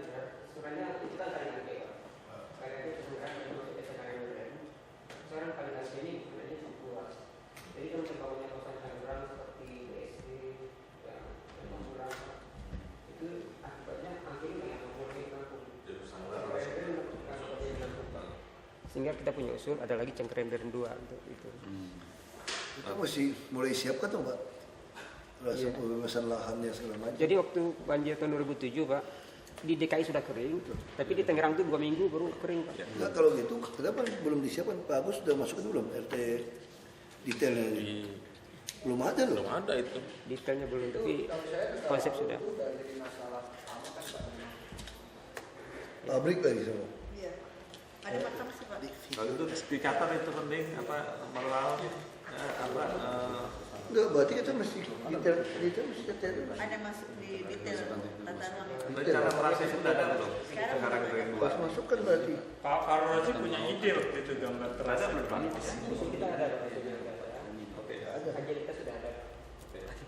sebenarnya itu kan kali nanti ya. Kayak itu sebenarnya masuk ke Cengkareng Drain. Sekarang kali nanti ini sebenarnya cukup luas. Jadi kalau terbangunnya kawasan Tangerang seperti BSD dan Tangerang itu akibatnya akhirnya yang memulai kampung. Sehingga kita punya usul ada lagi Cengkareng Drain 2 untuk itu. Itu masih mulai siapkan tuh Pak? Rasa Iya. pembebasan lahannya segala macam. Jadi waktu banjir tahun 2007 Pak, di DKI sudah kering, tapi di Tangerang itu 2 minggu baru kering Pak. Nah, kalau gitu kenapa belum disiapkan? Pak Agus sudah masukkan belum RT detailnya? Belum ada loh. Belum ada itu. Detailnya belum, tapi konsep sudah. Pabrik lagi semua. Iya. Ada makam sih Pak. Kalau itu dicatat itu penting melalui Enggak, berarti kita mesti detail mesti detail. Ada masuk di detail tata ruang itu. rencana operasi sudah ada belum? Sekarang Cengkareng Drain 2. Pas masukkan berarti. Pak Rozi punya ide waktu itu gambar terasa belum? Usul kita ada kajian kita sudah ada.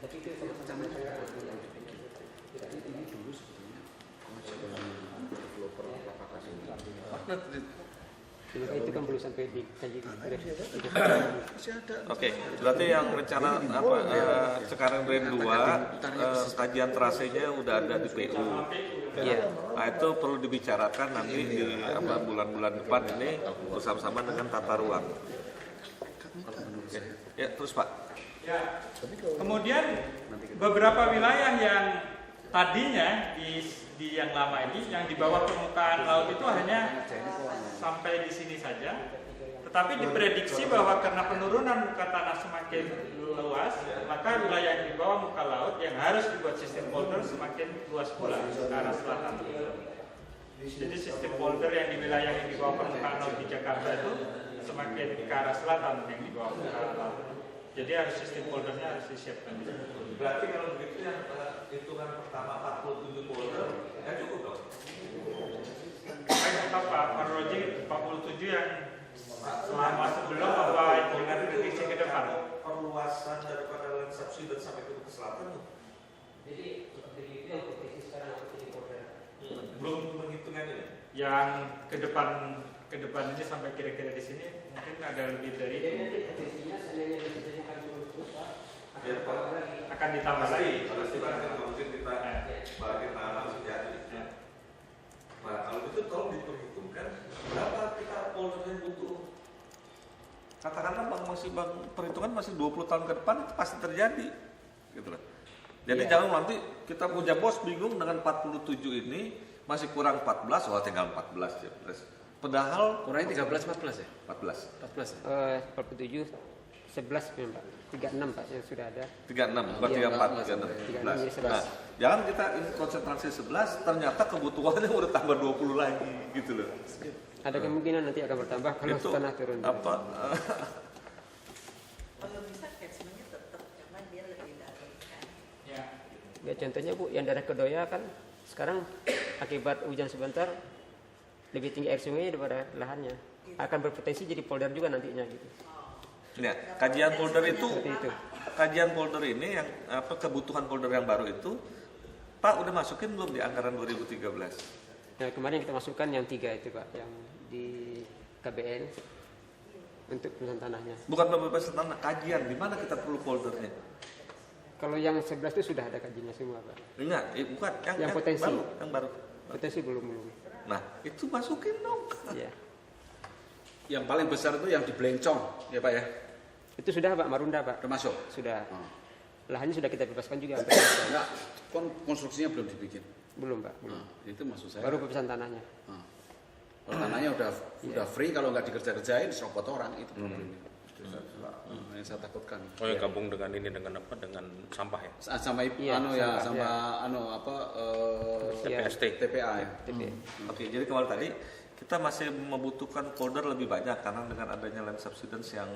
Tapi itu sama-sama Tangerang. Itu kan belum sampai di kajian. Masih ada. Oke, berarti yang rencana Cengkareng Drain 2 kajian trasenya udah ada di PU. Iya. Nah, itu perlu dibicarakan nanti di bulan-bulan depan ini bersama-sama dengan tata ruang. Oke. Ya, terus Pak. Ya. Kemudian beberapa wilayah yang tadinya di yang lama ini, yang di bawah permukaan laut itu hanya sampai di sini saja. Tetapi diprediksi bahwa karena penurunan muka tanah semakin luas, maka wilayah yang di bawah muka laut yang harus dibuat sistem polder semakin luas pula ke arah selatan. Jadi sistem polder yang di wilayah yang di bawah permukaan laut di Jakarta itu semakin ke arah selatan yang di bawah permukaan laut. Jadi harus sistem poldernya harus disiapkan. Berarti kalau begitu yang hitungan pertama 47 polder, ya cukup dong. Kata Pak Roji 47 yang selama sebelum apa dengan prediksi ke depan. Perluasan daripada land subsidence sampai ke selatan. Jadi seperti itu yang prediksi sekarang apa jadi polder. Belum menghitungan ini. Yang ke depan ini sampai kira-kira di sini mungkin ada lebih dari Jadi nanti prediksinya seandainya dikerjakan akan terus Pak, akan ditambah lagi. Pasti mungkin kita bagi tanah sejati. Nah, kalau itu tolong diperhitungkan berapa kita polder yang butuh. Katakanlah bang perhitungan masih 20 tahun ke depan itu pasti terjadi, gitu loh. Jadi jangan nanti kita punya bos bingung dengan 47 ini masih kurang 14, wah tinggal 14 ya. Padahal Kurangnya 13-14 ya? 14. 47 11 Pak. 36 Pak yang sudah ada. 36, berarti Iya, 4, 36 jadi 11. Nah, jangan kita konsentrasi 11, ternyata kebutuhannya udah tambah 20 lagi, gitu loh. Ada kemungkinan nanti akan bertambah kalau Itu tanah turun. apa? Kalau bisa catchmentnya tetap, cuma dia lebih dalam kan. Ya contohnya Bu, yang daerah Kedoya kan sekarang akibat hujan sebentar lebih tinggi air sungainya daripada lahannya. Akan berpotensi jadi polder juga nantinya gitu. Ya, kajian polder itu, Seperti itu. kajian polder ini yang kebutuhan polder yang baru itu, Pak udah masukin belum di anggaran 2013? Nah kemarin kita masukkan yang 3 itu Pak, yang di KBN untuk pembebasan tanahnya. Bukan pembebasan tanah, kajian di mana kita perlu poldernya? Kalau yang 11 itu sudah ada kajiannya semua Pak. Enggak, bukan Yang potensi. baru, yang baru. Potensi belum. Nah, itu masukin dong. Ya. Yang paling besar itu yang di Blencong, ya Pak ya? Itu sudah Pak, Marunda Pak. Termasuk? Sudah. Oh. Lahannya sudah kita bebaskan juga. Enggak, konstruksinya belum dibikin. Belum Pak, belum. Nah, itu maksud saya. Baru pembebasan tanahnya. Nah, kalau tanahnya udah free, kalau nggak dikerja-kerjain diserobot orang itu problemnya. Yang saya takutkan. Oh yang gabung dengan ini dengan apa? Dengan sampah ya? Sama Iya, sama sampah, apa TPST. TPA ya. TP. Oke, jadi kemarin tadi kita masih membutuhkan folder lebih banyak karena dengan adanya land subsidence yang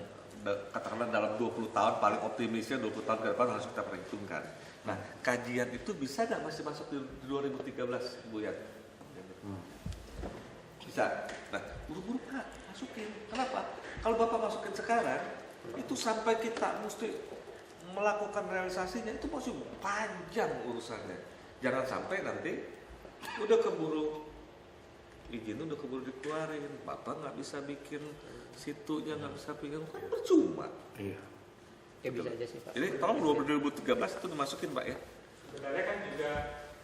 katakanlah dalam 20 tahun paling optimisnya 20 tahun ke depan harus kita perhitungkan. Nah, kajian itu bisa nggak masih masuk di 2013, Bu Yan? Bisa. Nah, buru-buru Pak, masukin. Kenapa? Kalau Bapak masukin sekarang, itu sampai kita mesti melakukan realisasinya itu masih panjang urusannya. Jangan sampai nanti udah keburu izin, udah keburu dikeluarin, Bapak nggak bisa bikin situnya, nggak bisa bikin, kan percuma. Iya. Ya bisa aja sih Pak. Jadi tolong 2013 itu dimasukin Pak ya. Sebenarnya kan juga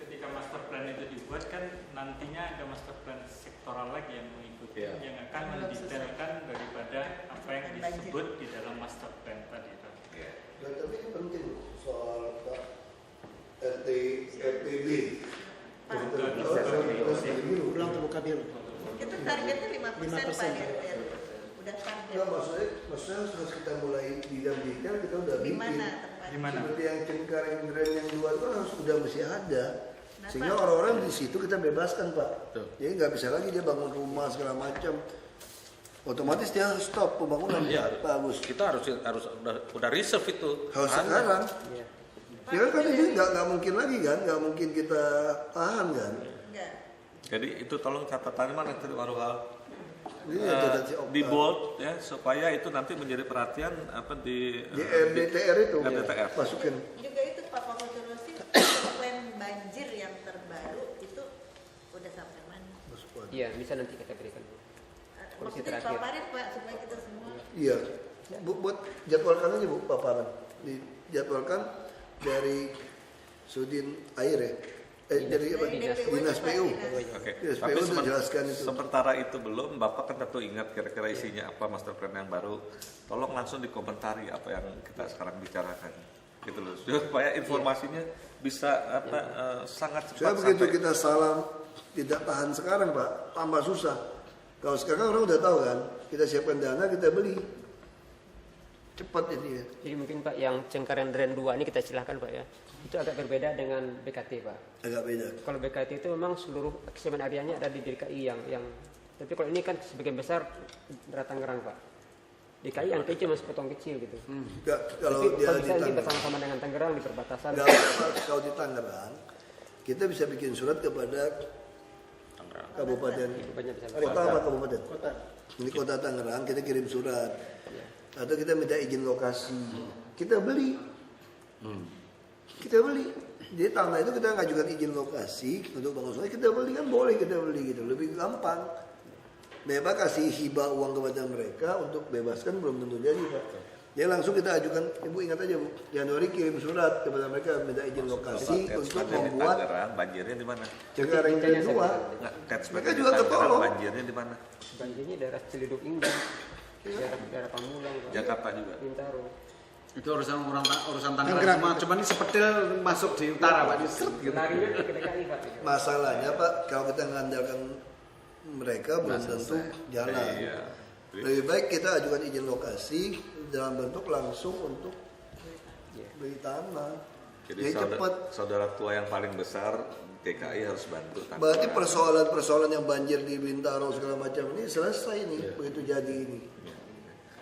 ketika master plan itu dibuat kan nantinya ada master plan sektoral lagi yang mengikuti yang akan mendetailkan daripada apa yang disebut di dalam master plan tadi. Nah, tapi ini penting soal RTB. Ruang terbuka biru. Itu targetnya 5% Pak DPR. Udah target. Nah, maksudnya harus kita mulai bidang digital, kita udah Di bikin. mana? Seperti yang Cengkareng Grand yang 2 itu kan harus udah mesti ada. Sehingga orang-orang di situ kita bebaskan Pak. Jadi nggak bisa lagi dia bangun rumah segala macam. Otomatis dia harus stop pembangunan. Bagus. Kita harus udah reserve itu. Harus sekarang. Ya kan ini nggak mungkin lagi kan, nggak mungkin kita tahan kan. Jadi itu tolong catatannya mana tadi Waruhal? Di bold ya supaya itu nanti menjadi perhatian apa di RDTR itu. RDTR. Masukin. Juga itu Pak Fakulturosi plan banjir yang terbaru itu udah sampai mana? Iya, bisa nanti kita berikan. Maksudnya paparin Pak supaya kita semua. Iya. Buat jadwalkan aja Bu paparan. Dijadwalkan dari Sudin Air ya. Dari apa? Dinas PU. Oke. Tapi jelaskan itu. Sementara itu belum, Bapak kan tentu ingat kira-kira isinya apa master plan yang baru. Tolong langsung dikomentari apa yang kita sekarang bicarakan. Gitu loh. Supaya informasinya bisa sangat cepat. Begitu kita salam tidak tahan sekarang Pak, tambah susah. Kalau sekarang orang udah tahu kan, kita siapkan dana, kita beli. Cepat ini ya. Jadi mungkin Pak yang Cengkareng Grand 2 ini kita silahkan Pak ya. Itu agak berbeda dengan BKT Pak. Agak beda. Kalau BKT itu memang seluruh segmen areanya ada di DKI yang tapi kalau ini kan sebagian besar daerah Tangerang Pak. DKI yang kecil cuma sepotong kecil gitu. Enggak, kalau tapi dia kalau di bisa Tangerang bersama-sama dengan Tangerang di perbatasan. Kalau di Tangerang kita bisa bikin surat kepada kabupaten kota apa kabupaten? Kota. Ini kota Tangerang kita kirim surat. Atau kita minta izin lokasi. Kita beli. Kita beli. Jadi tanah itu kita ngajukan izin lokasi untuk bangun sungai, kita beli kan boleh kita beli gitu, lebih gampang. Bebas kasih hibah uang kepada mereka untuk bebaskan belum tentu jadi Pak. Jadi langsung kita ajukan, Ibu ingat aja Bu, Januari kirim surat kepada mereka minta izin lokasi untuk membuat banjirnya di mana? Cengkareng kedua. Mereka juga ketolong. Banjirnya di mana? Banjirnya daerah Ciliduk Indah, daerah Pamulang, Jakarta juga. Bintaro. Itu urusan Tangerang semua, cuma ini sepetil masuk di utara Pak. Masalahnya Pak, kalau kita mengandalkan mereka belum tentu jalan. Lebih baik kita ajukan izin lokasi dalam bentuk langsung untuk beli tanah. Jadi saudara tua yang paling besar DKI harus bantu. Berarti persoalan-persoalan yang banjir di Bintaro segala macam ini selesai nih begitu jadi ini.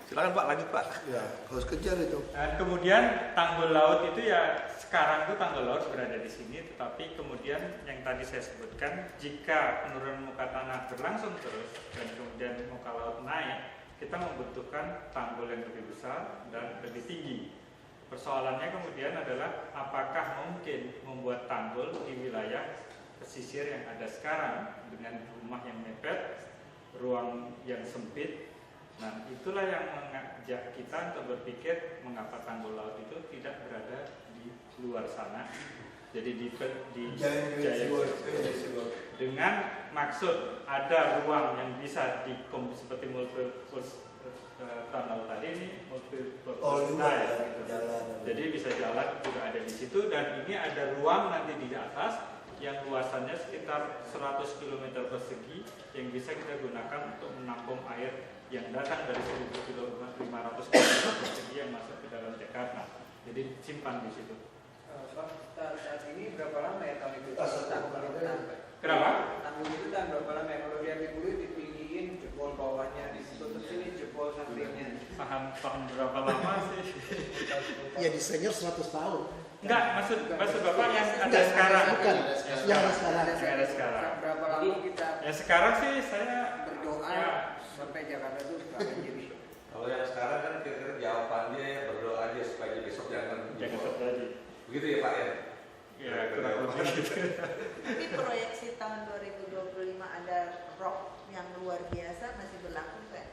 Silakan Pak, lanjut Pak. Ya, harus kejar itu. Dan kemudian tanggul laut itu ya sekarang itu tanggul laut berada di sini, tetapi kemudian yang tadi saya sebutkan, jika penurunan muka tanah berlangsung terus dan kemudian muka laut naik, kita membutuhkan tanggul yang lebih besar dan lebih tinggi. Persoalannya kemudian adalah apakah mungkin membuat tanggul di wilayah pesisir yang ada sekarang dengan rumah yang mepet, ruang yang sempit. Nah, itulah yang mengajak kita untuk berpikir mengapa tanggul laut itu tidak berada di luar sana. Jadi di dengan maksud ada ruang yang bisa seperti multi-purpose tunnel tadi ini multi-purpose gitu. Jadi bisa jalan juga ada di situ dan ini ada ruang nanti di atas yang luasannya sekitar 100 km persegi yang bisa kita gunakan untuk menampung air yang datang dari 1.500 km persegi yang masuk ke dalam Jakarta. Jadi simpan di situ. Pak, saat ini berapa lama ya tahun itu? Kenapa? Tanggul itu kan berapa lama ya? Kalau dia dulu di tahun berapa lama sih? Ya di senior 100 tahun. Enggak, maksud Bapak yang ada sekarang. Bukan, yang ada sekarang. Yang ada sekarang. Berapa lama kita Ya sekarang sih saya berdoa ya, sampai Jakarta itu suka banjir. Kalau yang sekarang kan kira-kira jawabannya berdoa aja supaya besok jangan terjadi. begitu ya Pak ya. Ya kurang lebih gitu. Tapi proyeksi tahun 2025 ada rock yang luar biasa masih berlaku kan?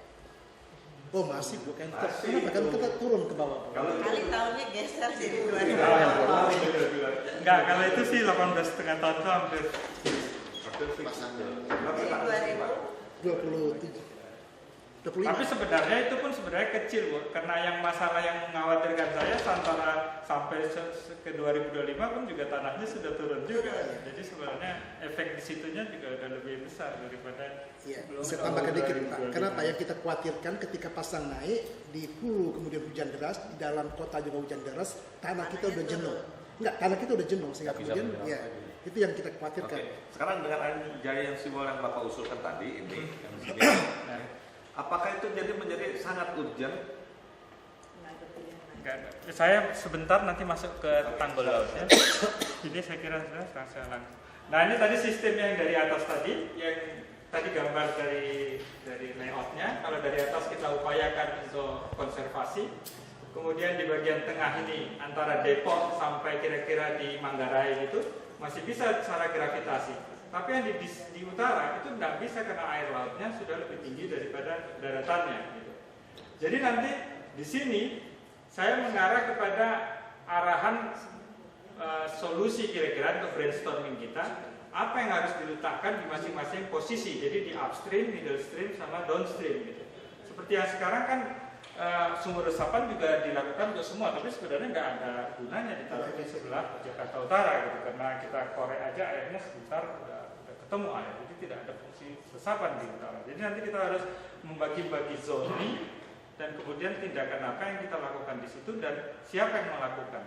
Oh masih Bu kan. Kenapa kan kita turun ke bawah? Kali tahunnya geser jadi 2025. Enggak, kalau itu sih 18,5 tahun itu hampir. Jadi 27. 25. Tapi sebenarnya itu pun sebenarnya kecil Bu, karena yang masalah yang mengkhawatirkan saya antara sampai ke 2025 pun juga tanahnya sudah turun juga. Jadi sebenarnya efek di situnya juga udah lebih besar daripada. Iya, saya tambahkan dikit Pak. Kenapa yang kita khawatirkan ketika pasang naik di hulu kemudian hujan deras, di dalam kota juga hujan deras, tanah kita udah jenuh. Enggak, tanah kita udah jenuh sehingga kemudian ya itu yang kita khawatirkan. Oke. Sekarang dengan jaya yang simbol yang Bapak usulkan tadi ini, apakah itu menjadi sangat urgent? Saya sebentar nanti masuk ke tanggul lautnya. Ini saya kira sudah langsung. Nah ini tadi sistem yang dari atas tadi, yang tadi gambar dari layoutnya. Kalau dari atas kita upayakan untuk konservasi. Kemudian di bagian tengah ini antara Depok sampai kira-kira di Manggarai itu masih bisa secara gravitasi. Tapi yang di utara itu tidak bisa karena air lautnya sudah lebih tinggi daripada daratannya. Gitu. Jadi nanti di sini saya mengarah kepada arahan solusi kira-kira untuk brainstorming kita. Apa yang harus diletakkan di masing-masing posisi. Jadi di upstream, middle stream, sama downstream. Gitu. Seperti yang sekarang kan sumur resapan juga dilakukan untuk semua, tapi sebenarnya nggak ada gunanya ditaruh di sebelah Jakarta Utara gitu, karena kita korek aja airnya sebentar udah ketemu air, jadi tidak ada fungsi resapan di utara. Jadi nanti kita harus membagi-bagi zoning dan kemudian tindakan apa yang kita lakukan di situ dan siapa yang melakukan.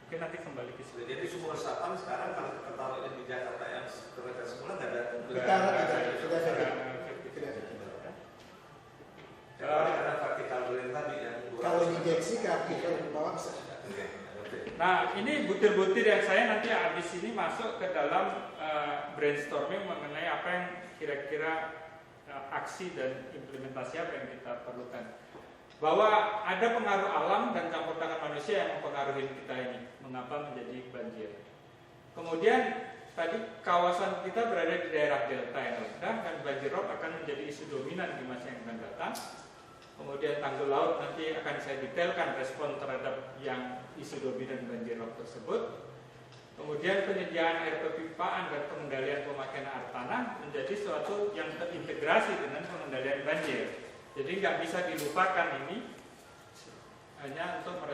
Mungkin nanti kembali ke situ. Jadi sumur resapan sekarang kalau kita taruhnya di Jakarta yang kereta semula nggak ada. Karena vertikal drain tadi yang kalau injeksi ke aquifer ke bawah bisa. Nah ini butir-butir yang saya nanti habis ini masuk ke dalam brainstorming mengenai apa yang kira-kira aksi dan implementasi apa yang kita perlukan. Bahwa ada pengaruh alam dan campur tangan manusia yang mempengaruhi kita ini, mengapa menjadi banjir. Kemudian tadi kawasan kita berada di daerah delta yang rendah dan banjir rob akan menjadi isu dominan di masa yang akan datang. Kemudian tanggul laut nanti akan saya detailkan respon terhadap yang isu dominan banjir rob tersebut. Kemudian penyediaan air perpipaan dan pengendalian pemakaian air tanah menjadi suatu yang terintegrasi dengan pengendalian banjir. Jadi nggak bisa dilupakan ini hanya untuk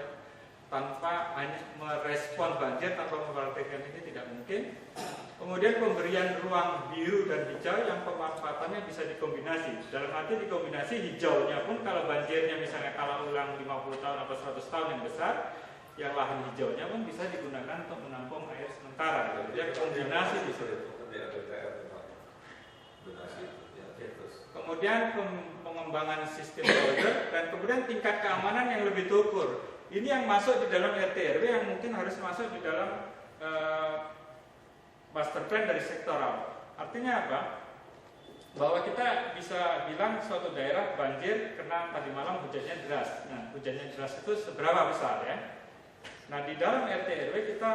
tanpa hanya merespon banjir tanpa memperhatikan ini tidak mungkin. Kemudian pemberian ruang biru dan hijau yang pemanfaatannya bisa dikombinasi. Dalam arti dikombinasi hijaunya pun kalau banjirnya misalnya kalau ulang 50 tahun atau 100 tahun yang besar, yang lahan hijaunya pun bisa digunakan untuk menampung air sementara. Jadi kombinasi di situ. Kemudian pengembangan sistem border dan kemudian tingkat keamanan yang lebih terukur. Ini yang masuk di dalam RT/RW yang mungkin harus masuk di dalam master plan dari sektoral. Artinya apa? Bahwa kita bisa bilang suatu daerah banjir karena tadi malam hujannya deras. Nah, hujannya deras itu seberapa besar ya? Nah, di dalam RT/RW kita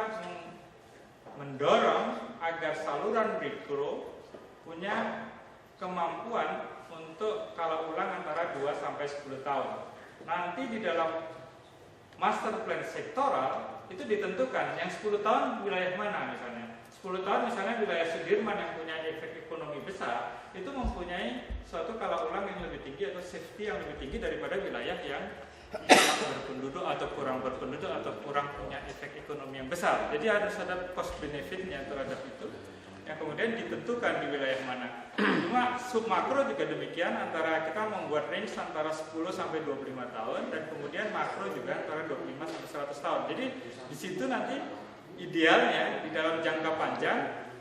mendorong agar saluran mikro punya kemampuan untuk kalau ulang antara 2 sampai 10 tahun. Nanti di dalam master plan sektoral itu ditentukan yang 10 tahun wilayah mana misalnya. 10 tahun misalnya wilayah Sudirman yang punya efek ekonomi besar itu mempunyai suatu kalau ulang yang lebih tinggi atau safety yang lebih tinggi daripada wilayah yang berpenduduk atau kurang berpenduduk atau kurang punya efek ekonomi yang besar. Jadi harus ada cost benefitnya terhadap itu yang kemudian ditentukan di wilayah mana. Cuma submakro juga demikian, antara kita membuat range antara 10 sampai 25 tahun dan kemudian makro juga antara 25 sampai 100 tahun. Jadi di situ nanti idealnya di dalam jangka panjang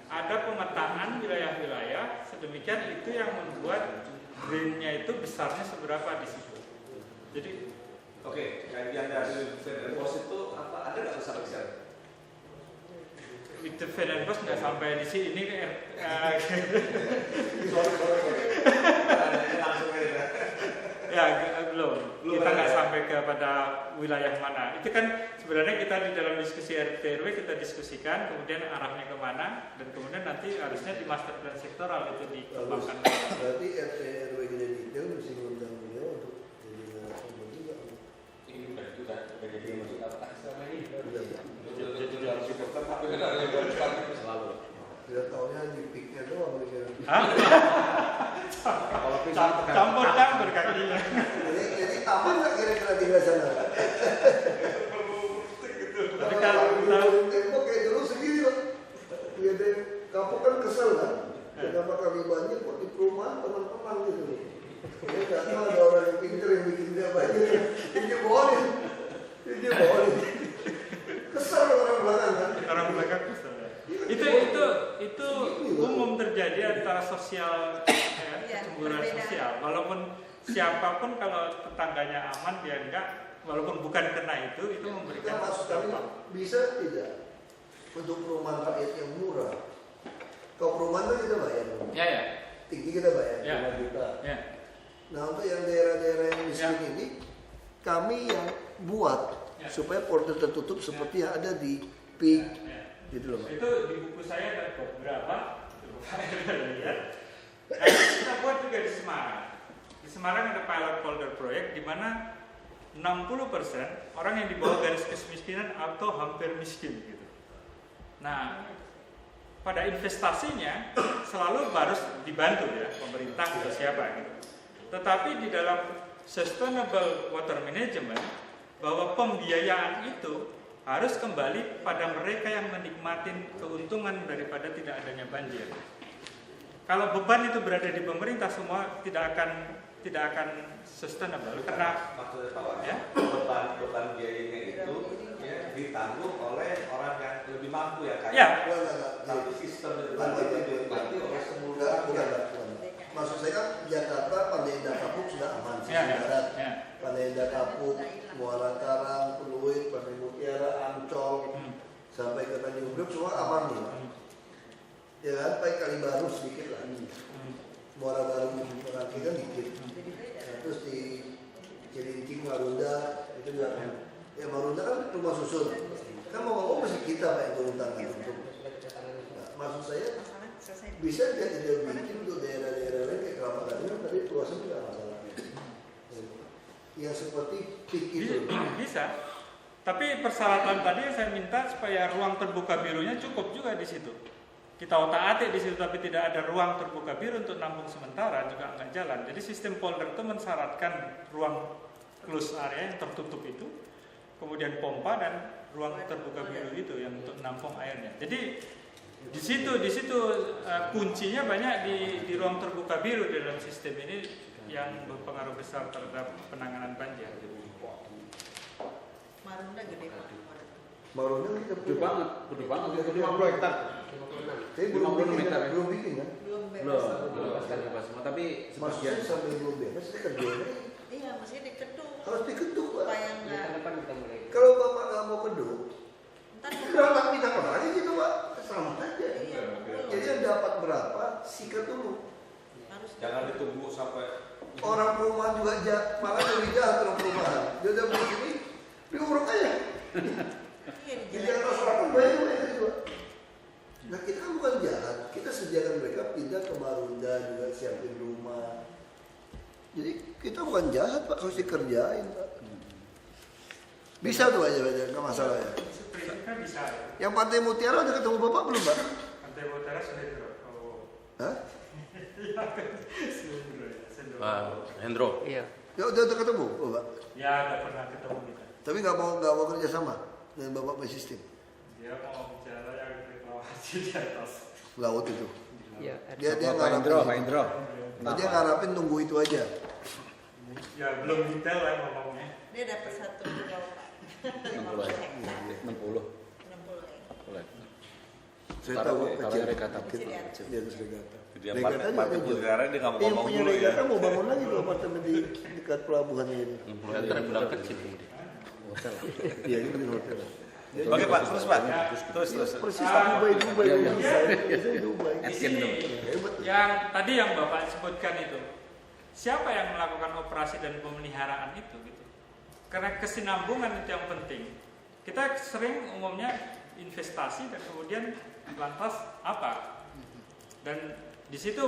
ada pemetaan wilayah-wilayah sedemikian itu yang membuat drainnya itu besarnya seberapa di situ. Jadi Oke, kajian dari Fed Pos itu apa? Ada nggak sampai sekarang? Itu Fed Pos nggak sampai di sini. Ini langsung aja. ya belum. Kita nggak sampai kepada wilayah mana. Itu kan sebenarnya kita di dalam diskusi RT RW kita diskusikan, kemudian arahnya kemana, dan kemudian nanti harusnya di master plan sektoral itu dikembangkan. Berarti RT RW kita detail mesti mengundang beliau untuk jadi narasumber juga. Ini sudah jadi masuk apa? Selalu. Tidak tahunya di piknya doang mereka. Kalau pisang Campur kakinya. Jadi aman nggak kira-kira di sana? Tapi kalau tembok kayak dulu sendiri lah. Lihat deh, kapok kan kesel kan. Kenapa kami banyak kok di perumahan teman-teman gitu. Ya nggak tahu ada orang yang pintar yang bikin dia banyak. Dia boleh. Kesel orang belakang kan. orang belakang kesel. Itu umum terjadi antara sosial kecemburuan sosial. Walaupun siapapun kalau tetangganya aman dia enggak, walaupun bukan kena itu memberikan maksud kami bisa tidak untuk perumahan rakyat yang murah. Kalau perumahan kan kita bayar. Ya. Tinggi kita bayar 5 juta. Ya. Nah untuk yang daerah-daerah yang miskin ini kami yang buat supaya portal tertutup seperti yang ada di PIK gitu loh. Itu di buku saya ada beberapa lihat. Kita buat juga di Semarang. Di Semarang ada pilot folder proyek di mana 60% orang yang di bawah garis kemiskinan atau hampir miskin gitu. Nah, pada investasinya selalu harus dibantu ya pemerintah atau siapa gitu. Tetapi di dalam sustainable water management bahwa pembiayaan itu harus kembali pada mereka yang menikmati keuntungan daripada tidak adanya banjir. Kalau beban itu berada di pemerintah semua tidak akan sustainable karena maksudnya Pak ya? beban biayanya itu ya, ditanggung oleh orang yang lebih mampu ya kayak. Ya. Tapi sistem itu dinikmati oleh semua. Bukan. Maksud saya kan Jakarta Pantai Indah Kapuk sudah aman sisi barat. Pantai Indah Kapuk, Muara Karang, Pluit, Pantai Mutiara, Ancol, sampai ke Tanjung Priok semua aman nih. Ya kan, pakai Kali Baru sedikit lah. Muara Baru Meranti kan dikit. Nah, terus di Cilincing, Marunda itu juga. Ya Marunda kan rumah susun. Kan mau ngomong masih kita Pak yang turun tangan untuk. Nah, maksud saya bisa nggak tidak bikin untuk daerah-daerah lain kayak Kelapa Gading tadi luasnya tidak masalah. Yang seperti PIK itu. Bisa. Tapi persyaratan tadi saya minta supaya ruang terbuka birunya cukup juga di situ. Kita otak-atik di situ tapi tidak ada ruang terbuka biru untuk nampung sementara juga nggak jalan. Jadi sistem polder itu mensyaratkan ruang close area yang tertutup itu, kemudian pompa dan ruang terbuka biru itu yang untuk nampung airnya. Jadi di situ kuncinya banyak di ruang terbuka biru dalam sistem ini yang berpengaruh besar terhadap penanganan banjir. Marunda gede Pak. Marunda kita gede banget, 50 hektar. Tapi belum bikin kan? Belum bebas semua, tapi maksudnya sampai belum bebas kita kerjain. Iya, masih diketuk. Harus diketuk Pak. Supaya enggak. Kalau Bapak nggak mau keduk, kenapa pindah kemana gitu Pak? Sama aja. Jadi yang dapat berapa, sikat dulu. Jangan ditunggu sampai orang perumahan juga malah lebih jahat orang perumahan. Dia udah begini, diuruk aja. Di Jakarta Selatan banyak juga. Nah kita kan bukan jahat, kita sediakan mereka pindah ke Marunda juga siapin rumah. Jadi kita bukan jahat Pak, harus dikerjain Pak. Bisa tuh aja, nggak masalah ya. Prinsipnya bisa. Yang Pantai Mutiara udah ketemu Bapak belum Pak? Pantai Mutiara sudah drop. Hah? Pak Hendro. Iya. Ya udah ketemu Bapak. Ya udah pernah ketemu kita. Tapi nggak mau kerja sama dengan Bapak Pak Sistem. Dia mau bicara yang reklamasi di atas Laut itu. Iya. Dia Dia ngarapin tunggu itu aja. Ya belum detail lah ngomongnya. Dia dapat 1 pulau Pak. 60 ya. 60. 60 ya. Saya Taruh tahu di- kecil. taruh di regata. Kecil. Di atas regata. Jadi yang Regata juga partai ada jual. negara dia nggak mau Yang ngomong punya dulu ya. regata mau bangun lagi tuh apartemen di dekat pelabuhan ini. Hotel bilang kecil. Iya, ini di hotel. Oke Pak, terus Pak. Terus. Persis Dubai saya Dubai. Di sini yang tadi yang Bapak sebutkan itu, siapa yang melakukan operasi dan pemeliharaan itu gitu. Karena kesinambungan itu yang penting. Kita sering umumnya investasi dan kemudian lantas apa? Dan di situ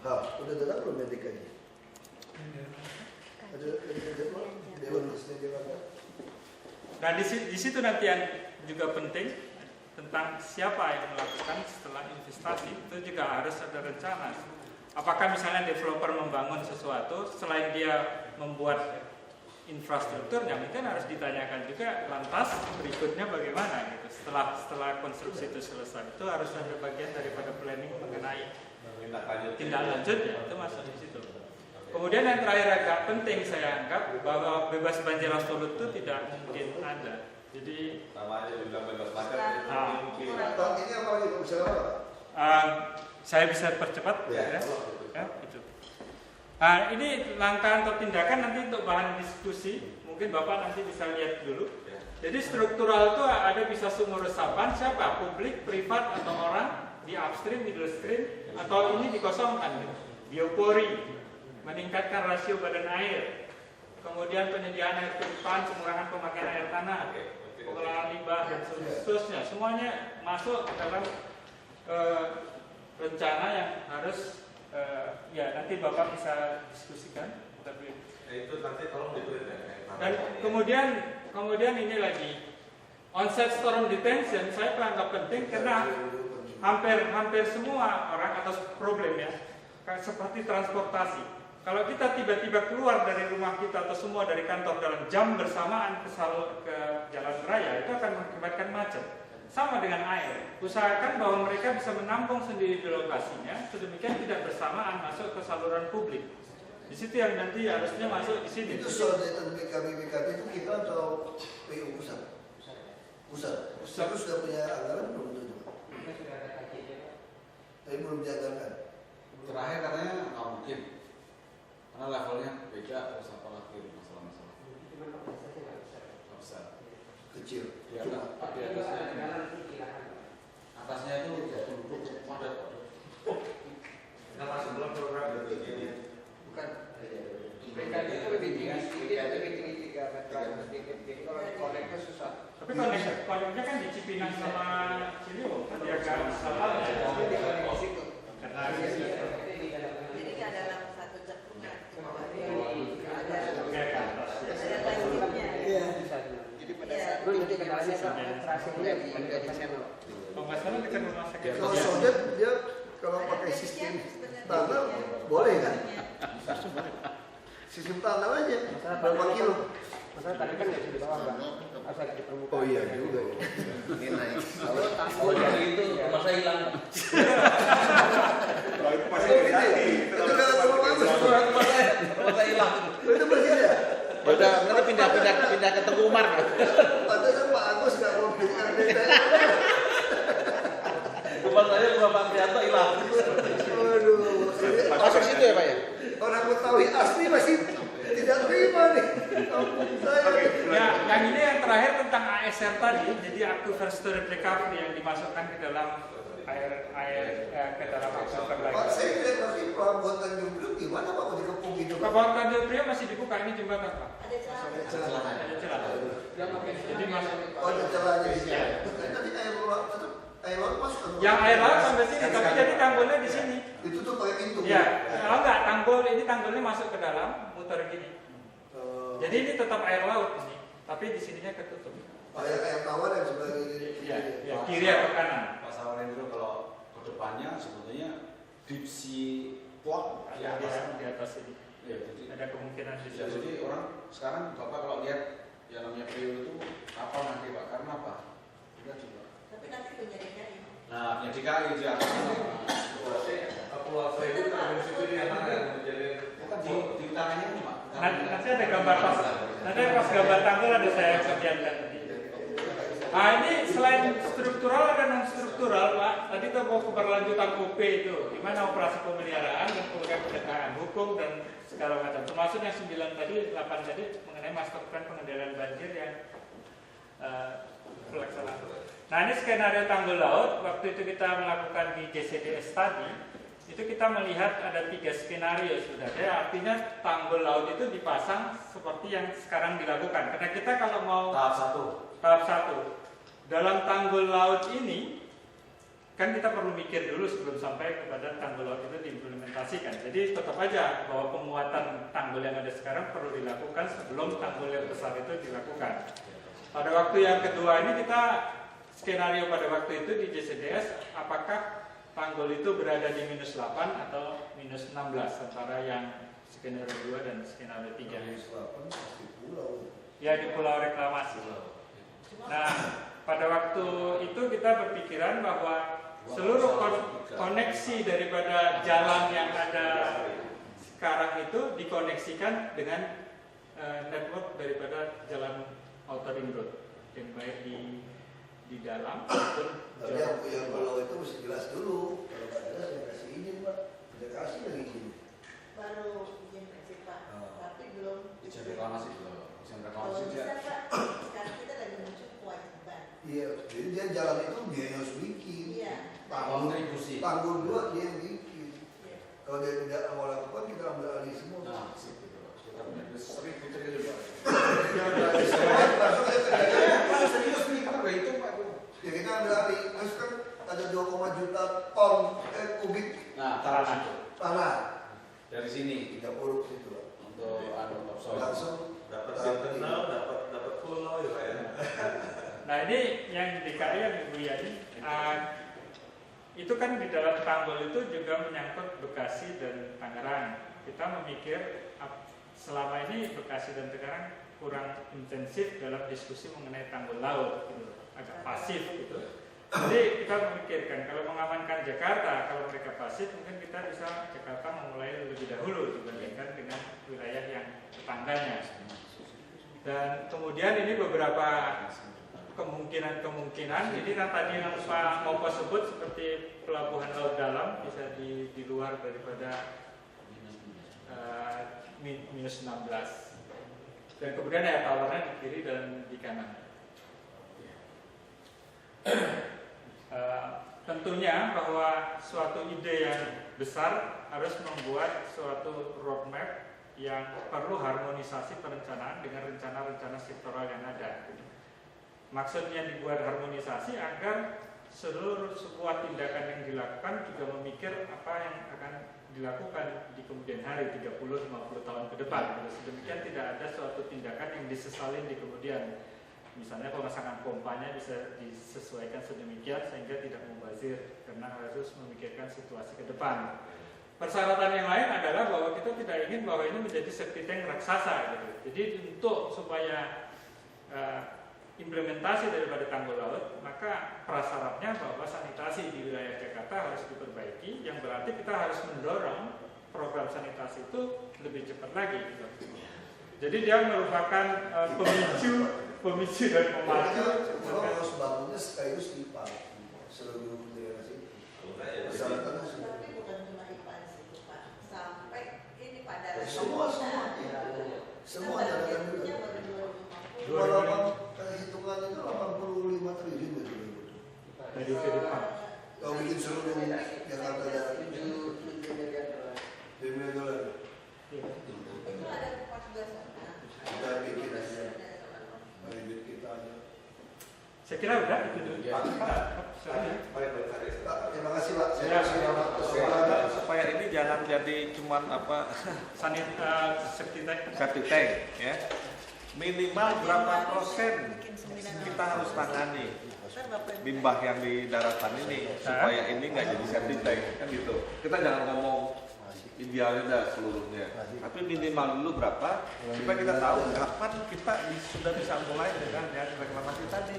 Udah datang belum etikanya? Ada jadwal Dewan Kesenian Jakarta. nah di situ nanti yang juga penting tentang siapa yang melakukan setelah investasi itu juga harus ada rencana. Apakah misalnya developer membangun sesuatu selain dia membuat infrastrukturnya, mungkin harus ditanyakan juga lantas berikutnya bagaimana gitu. Setelah konstruksi itu selesai, itu harus ada bagian daripada planning mengenai tindak lanjutnya, itu masuk di situ. Kemudian yang terakhir agak penting saya anggap bahwa bebas banjir absolut itu tidak mungkin ada. Jadi Namanya juga bebas banjir. Tahun ini apa lagi Pak? Bisa apa? saya bisa percepat ya. Itu. Nah, ini langkah atau tindakan nanti untuk bahan diskusi. Mungkin Bapak nanti bisa lihat dulu. Jadi struktural itu ada bisa sumur resapan, siapa? Publik, privat, atau orang di upstream, middle stream, atau ini dikosongkan. Biopori, meningkatkan rasio badan air, kemudian penyediaan air purifikan, pengurangan pemakaian air tanah, pengelolaan limbah dan seterusnya. Semuanya masuk ke dalam rencana yang harus ya nanti Bapak bisa diskusikan. Tapi itu nanti tolong ditulis ya. dan kemudian ini lagi onset storm detention saya anggap penting karena hampir semua orang atau problem ya seperti transportasi. Kalau kita tiba-tiba keluar dari rumah kita atau semua dari kantor dalam jam bersamaan ke jalan raya, itu akan mengakibatkan macet. Sama dengan air, usahakan bahwa mereka bisa menampung sendiri di lokasinya, sedemikian tidak bersamaan masuk ke saluran publik. Di situ yang nanti harusnya masuk di sini. Itu soal data BKB itu kita atau PU pusat? Pusat itu sudah punya anggaran belum tentu? Tapi belum dianggarkan. Terakhir katanya nggak mungkin karena levelnya beda, terus apa lagi masalah-masalah nggak bisa Kecil. di atasnya itu padat. Nama sebelum program begini. Bukan. BKD itu lebih tinggi sedikit, lebih tinggi 3 meter sedikit. Jadi kalau dikoneknya susah. Tapi koneknya kan di Cipinang sama Ciliwung kan dia agak salah. Di situ. Karena Jadi nggak dalam satu cekungan. Ada lanjutnya. Iya. Jadi pada saat itu nanti kendalanya tracingnya di channel. kalau nggak salah dekat rumah sakit. Kalau sodet dia kalau pakai sistem tanam boleh kan? Sistem tanam aja. Berapa kilo? Masalah tadi kan nggak bisa di bawah, Bang. Harus ada di permukaan. Oh iya juga ya. Ini naik. Oh dari itu rumah saya hilang. Kalau itu masih Oh, gitu ya? Itu kalau rumah bagus. Rumah saya hilang. Itu bersih ya? Udah nanti pindah ke Teguh Umar. Padahal Pak Agus nggak mau berikan beda. Rumah saya rumah Pak Trianto hilang. Waduh. Masuk situ ya Pak ya? Orang Betawi asli masih tidak terima nih. Ampun saya. Ya, yang ini yang terakhir tentang ASR tadi, jadi aquifer storage recovery yang dimasukkan ke dalam ke dalam aquifer Pak lagi. saya lihat masih pelabuhan Tanjung Priok gimana Pak mau dikepung gitu? Pelabuhan Tanjung Priok masih dibuka, ini jembatan Pak. Ada celah. Ada celah. Jadi masuk. Oh ada celahnya di sini. Tadi air laut masuk kan? Yang air laut sampai sini, tapi jadi tanggulnya di sini. Itu tuh pakai pintu. Ya, kalau enggak tanggulnya masuk ke dalam, muter gini. Jadi ini tetap air laut ini, tapi di sininya ketutup. Kayak tawar yang sebelah ini. Ya, kiri atau kanan. Pak Sawarendro kalau ke depannya sebetulnya deep sea port di atas ini. Ya, jadi Ada kemungkinan di ya, situ. jadi orang sekarang Bapak kalau lihat yang namanya PU itu apa nanti Pak? Karena apa? Kita coba. Tapi nanti punya DKI. Nah, punya DKI di atas itu. Pulau Seribu Tanjung situ yang mana yang menjadi Bukan di utaranya ini Pak. Nanti ada gambar pas. Nanti pas gambar tanggul ada saya kerjakan. Nah ini selain struktural ada non struktural Pak. tadi tuh mau keberlanjutan OP itu, gimana operasi pemeliharaan dan kemudian penegakan hukum dan segala macam. Termasuk yang 9 tadi, 8 tadi mengenai master plan pengendalian banjir yang pelaksanaan. Nah ini skenario tanggul laut, waktu itu kita melakukan di JCDS tadi, itu kita melihat ada 3 skenario sebenarnya. Artinya tanggul laut itu dipasang seperti yang sekarang dilakukan. Karena kita kalau mau tahap 1 dalam tanggul laut ini kan kita perlu mikir dulu sebelum sampai kepada tanggul laut itu diimplementasikan. Jadi tetap aja bahwa pemuatan tanggul yang ada sekarang perlu dilakukan sebelum tanggul yang besar itu dilakukan. Pada waktu yang kedua ini kita skenario pada waktu itu di JCDS, apakah tanggul itu berada di -8 atau -16 antara yang skenario 2 dan skenario 3. Ya di pulau reklamasi. Nah pada waktu itu kita berpikiran bahwa seluruh koneksi daripada jalan yang ada sekarang itu dikoneksikan dengan network daripada jalan outer ring road yang baik di dalam maupun tapi yang pulau itu mesti jelas dulu. Kalau nggak jelas ya kasih izin Pak, udah kasih lagi izin. Baru izin prinsip Pak, tapi belum. Izin reklamasi belum. Izin Kalau reklamasi bisa dia. Pak, sekarang kita lagi menuju kewajiban. Iya, jadi dia jalan itu dia yang harus bikin. Iya. Kontribusi. Tanggul 2 dia yang bikin. Iya. Kalau dia tidak mau lakukan kita ambil alih semua. Nah, situ. Kita punya 1.000 triliun Pak. Serius nih, kita udah hitung Pak. Ya kita ambil alih, terus kan ada 2, juta ton kubik Nah, tanah dari sini tidak buruk itu untuk topsoil. langsung Dapat internal, dapat pulau ya Pak ya. Nah ini yang DKI yang Ibu Yani, itu kan di dalam tanggul itu juga menyangkut Bekasi dan Tangerang. Kita memikir selama ini Bekasi dan Tangerang kurang intensif dalam diskusi mengenai tanggul laut, gitu. Agak pasif gitu. Jadi kita memikirkan kalau mengamankan Jakarta, kalau mereka pasif mungkin kita bisa Jakarta memulai lebih dahulu dibandingkan dengan wilayah yang tetangganya. Dan kemudian ini beberapa kemungkinan. Jadi yang tadi yang Pak Mopo sebut seperti pelabuhan laut dalam bisa di luar daripada -16. Dan kemudian air tawarnya di kiri dan di kanan. Tentunya bahwa suatu ide yang besar harus membuat suatu roadmap yang perlu harmonisasi perencanaan dengan rencana-rencana sektoral yang ada. Maksudnya dibuat harmonisasi agar seluruh sebuah tindakan yang dilakukan juga memikir apa yang akan dilakukan di kemudian hari 30-50 tahun ke depan. Sedemikian tidak ada suatu tindakan yang disesalin di kemudian. Misalnya pemasangan pompanya bisa disesuaikan sedemikian sehingga tidak mubazir karena harus memikirkan situasi ke depan. Persyaratan yang lain adalah bahwa kita tidak ingin bahwa ini menjadi safety tank raksasa gitu. Jadi untuk supaya implementasi daripada tanggul laut, maka prasyaratnya bahwa sanitasi di wilayah Jakarta harus diperbaiki, yang berarti kita harus mendorong program sanitasi itu lebih cepat lagi gitu. Jadi dia merupakan pemicu dan pemacu. Kalau harus bangunnya sekaligus IPA seluruh daerah sini. Persyaratannya sudah. Tapi bukan cuma IPA di situ Pak, sampai ini pada Semua jalan juga. Walaupun hitungan itu 85 triliun gitu. Dari Filipina. Kalau bikin seluruh Jakarta darat $7 miliar. itu ada 14 orang. Kita bikin aja. Mari bikin kita aja. Saya kira udah itu dulu. Terima kasih Pak. Supaya ini jangan jadi cuman Safety tank. safety tank ya. Minimal berapa persen kita harus tangani limbah yang di daratan ini supaya ini nggak jadi safety tank kan gitu. Kita jangan ngomong idealnya dah seluruhnya, tapi minimal dulu berapa supaya kita tahu kapan kita sudah bisa mulai dengan yang reklamasi tadi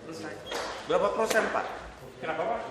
selesai. Berapa persen Pak? Kenapa Pak?